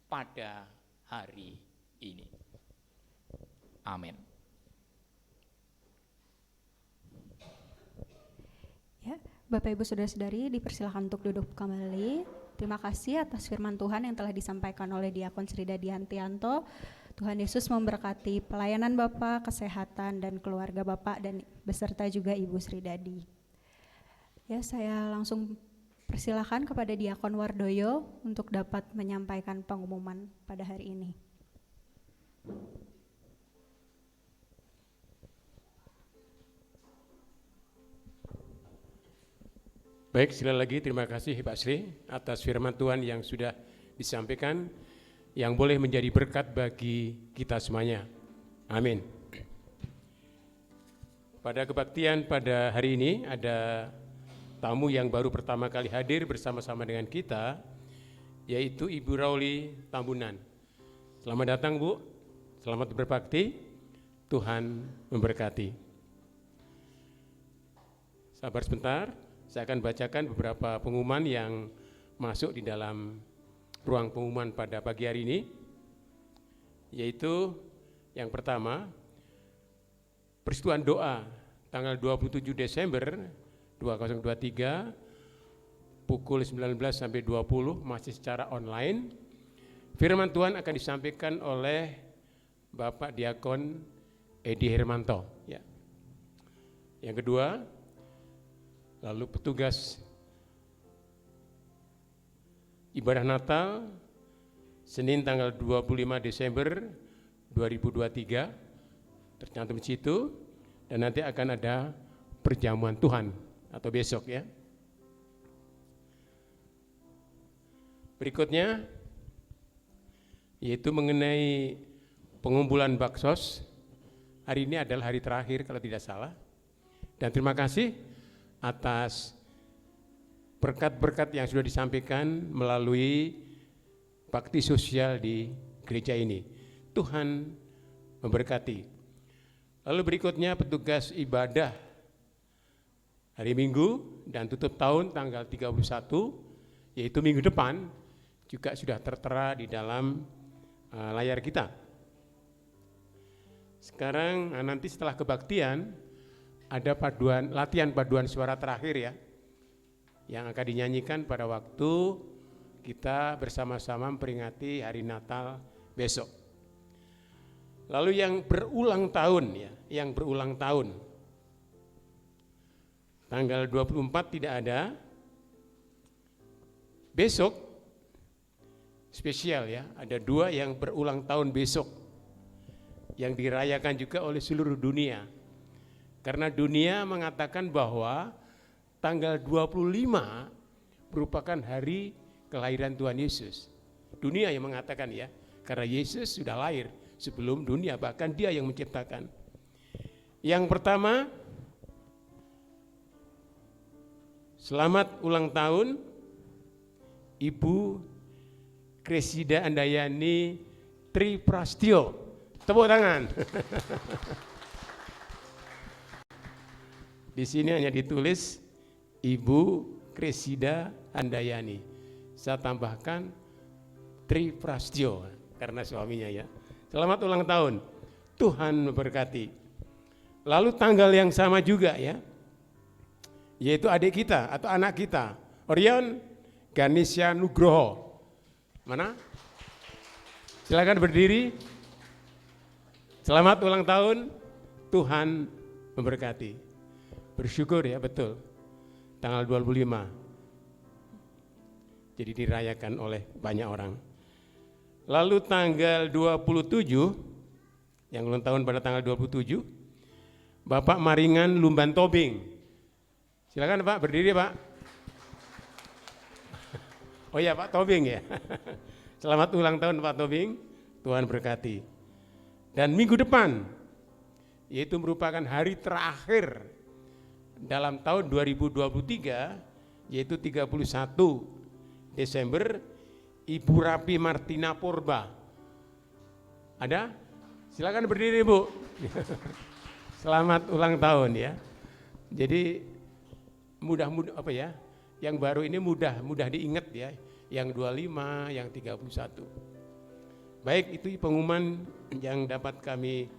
pada hari ini. Amin. Ya, Bapak Ibu Saudara-saudari dipersilakan untuk duduk kembali. Terima kasih atas firman Tuhan yang telah disampaikan oleh Diakon Sri Dadiantianto. Tuhan Yesus memberkati pelayanan Bapak, kesehatan dan keluarga Bapak, dan beserta juga Ibu Sri Dadi. Ya, saya langsung persilakan kepada Diakon Wardoyo untuk dapat menyampaikan pengumuman pada hari ini. Baik, sekali lagi terima kasih Pak Sri atas firman Tuhan yang sudah disampaikan, yang boleh menjadi berkat bagi kita semuanya. Amin. Pada kebaktian pada hari ini ada tamu yang baru pertama kali hadir bersama-sama dengan kita, yaitu Ibu Rauli Tambunan. Selamat datang Bu, selamat berbakti, Tuhan memberkati. Sabar sebentar. Saya akan bacakan beberapa pengumuman yang masuk di dalam ruang pengumuman pada pagi hari ini, yaitu yang pertama, persekutuan doa tanggal 27 Desember 2023 pukul 19 sampai 20 masih secara online. Firman Tuhan akan disampaikan oleh Bapak Diakon Edi Hermanto. Ya. Yang kedua, lalu petugas ibadah Natal Senin tanggal 25 Desember 2023 tercantum di situ, dan nanti akan ada perjamuan Tuhan atau besok ya. Berikutnya yaitu mengenai pengumpulan baksos. Hari ini adalah hari terakhir kalau tidak salah. Dan terima kasih atas berkat-berkat yang sudah disampaikan melalui bakti sosial di gereja ini. Tuhan memberkati. Lalu berikutnya petugas ibadah hari Minggu dan tutup tahun tanggal 31, yaitu minggu depan, juga sudah tertera di dalam layar kita. Sekarang nanti setelah kebaktian, ada latihan paduan suara terakhir ya, yang akan dinyanyikan pada waktu kita bersama-sama memperingati hari Natal besok. Lalu yang berulang tahun ya, yang berulang tahun, tanggal 24 tidak ada, besok spesial ya, ada 2 yang berulang tahun besok, yang dirayakan juga oleh seluruh dunia. Karena dunia mengatakan bahwa tanggal 25 merupakan hari kelahiran Tuhan Yesus. Dunia yang mengatakan ya, karena Yesus sudah lahir sebelum dunia, bahkan Dia yang menciptakan. Yang pertama, selamat ulang tahun Ibu Kresida Andayani Tri Prastyo. Tepuk tangan. Di sini hanya ditulis Ibu Kresida Andayani. Saya tambahkan Tri Prastyo karena suaminya ya. Selamat ulang tahun. Tuhan memberkati. Lalu tanggal yang sama juga ya, yaitu adik kita atau anak kita, Orion Ganesha Nugroho. Mana? Silakan berdiri. Selamat ulang tahun. Tuhan memberkati. Bersyukur ya, betul. Tanggal 25. Jadi dirayakan oleh banyak orang. Lalu tanggal 27, yang ulang tahun pada tanggal 27, Bapak Maringan Lumban Tobing. Silakan Pak, berdiri Pak. Oh ya Pak Tobing ya. Selamat ulang tahun Pak Tobing, Tuhan berkati. Dan minggu depan, yaitu merupakan hari terakhir dalam tahun 2023, yaitu 31 Desember, Ibu Rapi Martina Purba. Ada? Silakan berdiri Bu. Selamat ulang tahun ya. Jadi mudah-mudah apa ya? Yang baru ini mudah diingat ya. Yang 25, yang 31. Baik, itu pengumuman yang dapat kami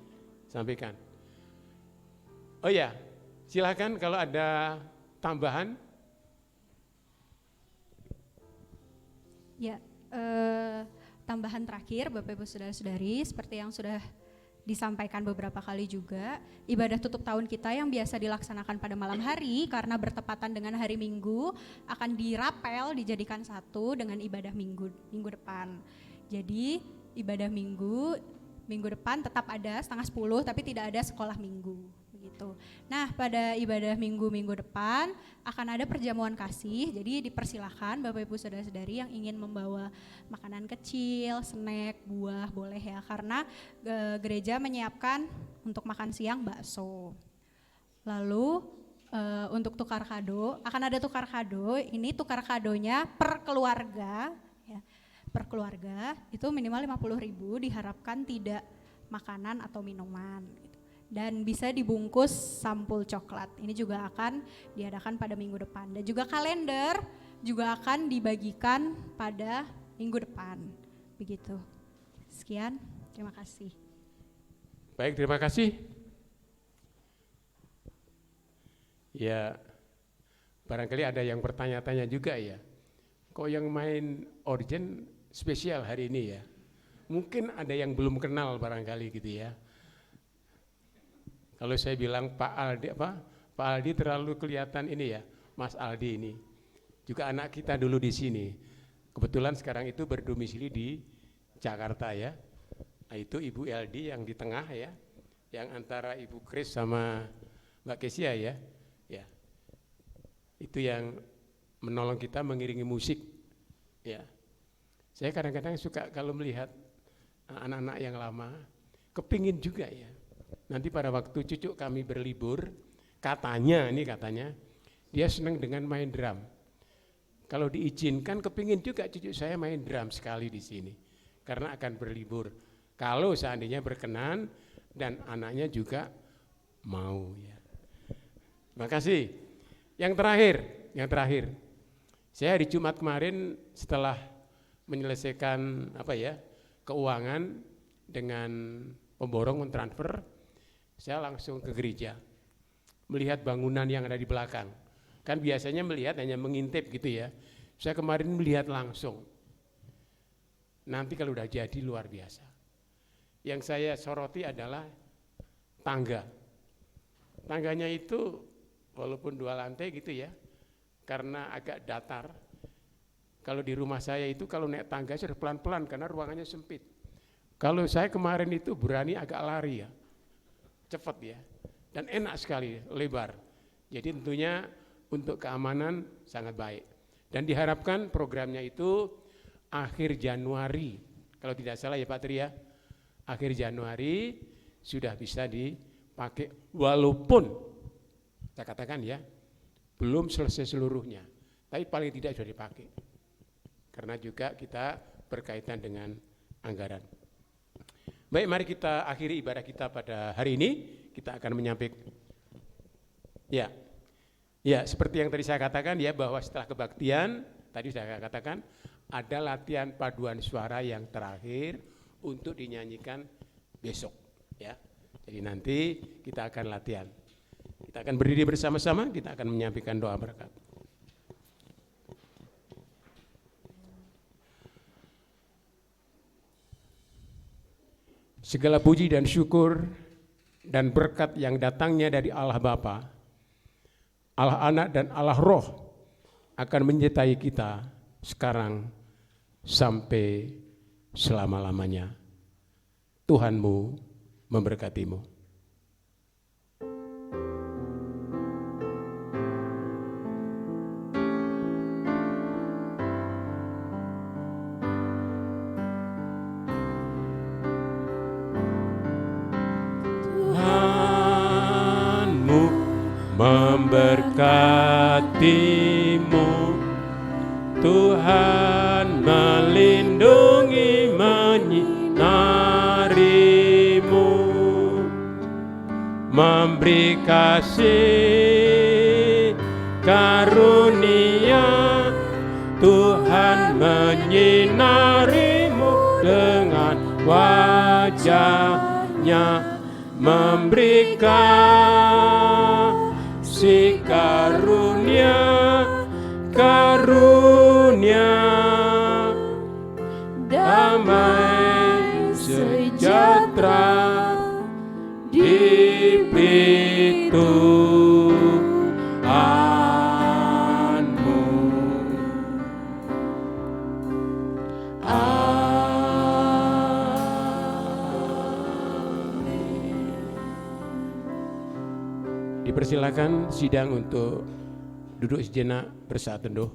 sampaikan. Oh ya, silakan kalau ada tambahan. Ya, tambahan terakhir Bapak Ibu Saudara-saudari, seperti yang sudah disampaikan beberapa kali juga, ibadah tutup tahun kita yang biasa dilaksanakan pada malam hari karena bertepatan dengan hari Minggu akan dirapel, dijadikan satu dengan ibadah minggu depan. Jadi ibadah minggu depan tetap ada 9:30 tapi tidak ada sekolah minggu begitu. Nah, pada ibadah minggu depan akan ada perjamuan kasih. Jadi dipersilahkan Bapak Ibu Saudara-saudari yang ingin membawa makanan kecil, snack, buah boleh ya, karena gereja menyiapkan untuk makan siang bakso. Lalu untuk tukar kado, akan ada tukar kado. Ini tukar kadonya per keluarga ya. Per keluarga itu minimal 50.000, diharapkan tidak makanan atau minuman gitu. Dan bisa dibungkus sampul coklat. Ini juga akan diadakan pada minggu depan. Dan juga kalender juga akan dibagikan pada minggu depan. Begitu. Sekian, terima kasih. Baik, terima kasih. Ya, barangkali ada yang bertanya-tanya juga ya. Kok yang main organ spesial hari ini ya? Mungkin ada yang belum kenal barangkali gitu ya. Kalau saya bilang Pak Aldi terlalu kelihatan ini ya, Mas Aldi ini. Juga anak kita dulu di sini. Kebetulan sekarang itu berdomisili di Jakarta ya. Nah, itu Ibu Eldi yang di tengah ya, yang antara Ibu Kris sama Mbak Kesia ya. Ya. Itu yang menolong kita mengiringi musik. Ya. Saya kadang-kadang suka kalau melihat anak-anak yang lama, kepingin juga ya. Nanti pada waktu cucu kami berlibur, katanya dia senang dengan main drum. Kalau diizinkan kepingin juga cucu saya main drum sekali di sini, karena akan berlibur. Kalau seandainya berkenan dan anaknya juga mau ya. Terima kasih. Yang terakhir, saya di Jumat kemarin setelah menyelesaikan keuangan dengan pemborong transfer, saya langsung ke gereja. melihat bangunan yang ada di belakang. Kan biasanya melihat hanya mengintip gitu ya. Saya kemarin melihat langsung. Nanti kalau udah jadi luar biasa. Yang saya soroti adalah tangga. Tangganya itu walaupun 2 lantai gitu ya, karena agak datar. Kalau di rumah saya itu kalau naik tangga sudah pelan-pelan karena ruangannya sempit. Kalau saya kemarin itu berani agak lari ya, cepat ya, dan enak sekali, lebar. Jadi tentunya untuk keamanan sangat baik. Dan diharapkan programnya itu akhir Januari, kalau tidak salah ya Pak Tri ya, akhir Januari sudah bisa dipakai, walaupun saya katakan ya, belum selesai seluruhnya, tapi paling tidak sudah dipakai. Karena juga kita berkaitan dengan anggaran. Baik, mari kita akhiri ibadah kita pada hari ini. Kita akan menyampaikan. Ya, seperti yang tadi saya katakan ya, bahwa setelah kebaktian, tadi saya katakan, ada latihan paduan suara yang terakhir untuk dinyanyikan besok. Ya, jadi nanti kita akan latihan. Kita akan berdiri bersama-sama, kita akan menyampaikan doa berkat. Segala puji dan syukur dan berkat yang datangnya dari Allah Bapa, Allah Anak dan Allah Roh akan menyertai kita sekarang sampai selama-lamanya. Tuhanmu memberkatimu. Memberkatimu, Tuhan melindungi menyinarimu, memberi kasih karunia, Tuhan menyinarimu dengan wajah-Nya, memberikan si karunia, damai sejahtera di pintu Tuhanmu. Dipersilakan sidang untuk duduk sejenak bersaat teduh.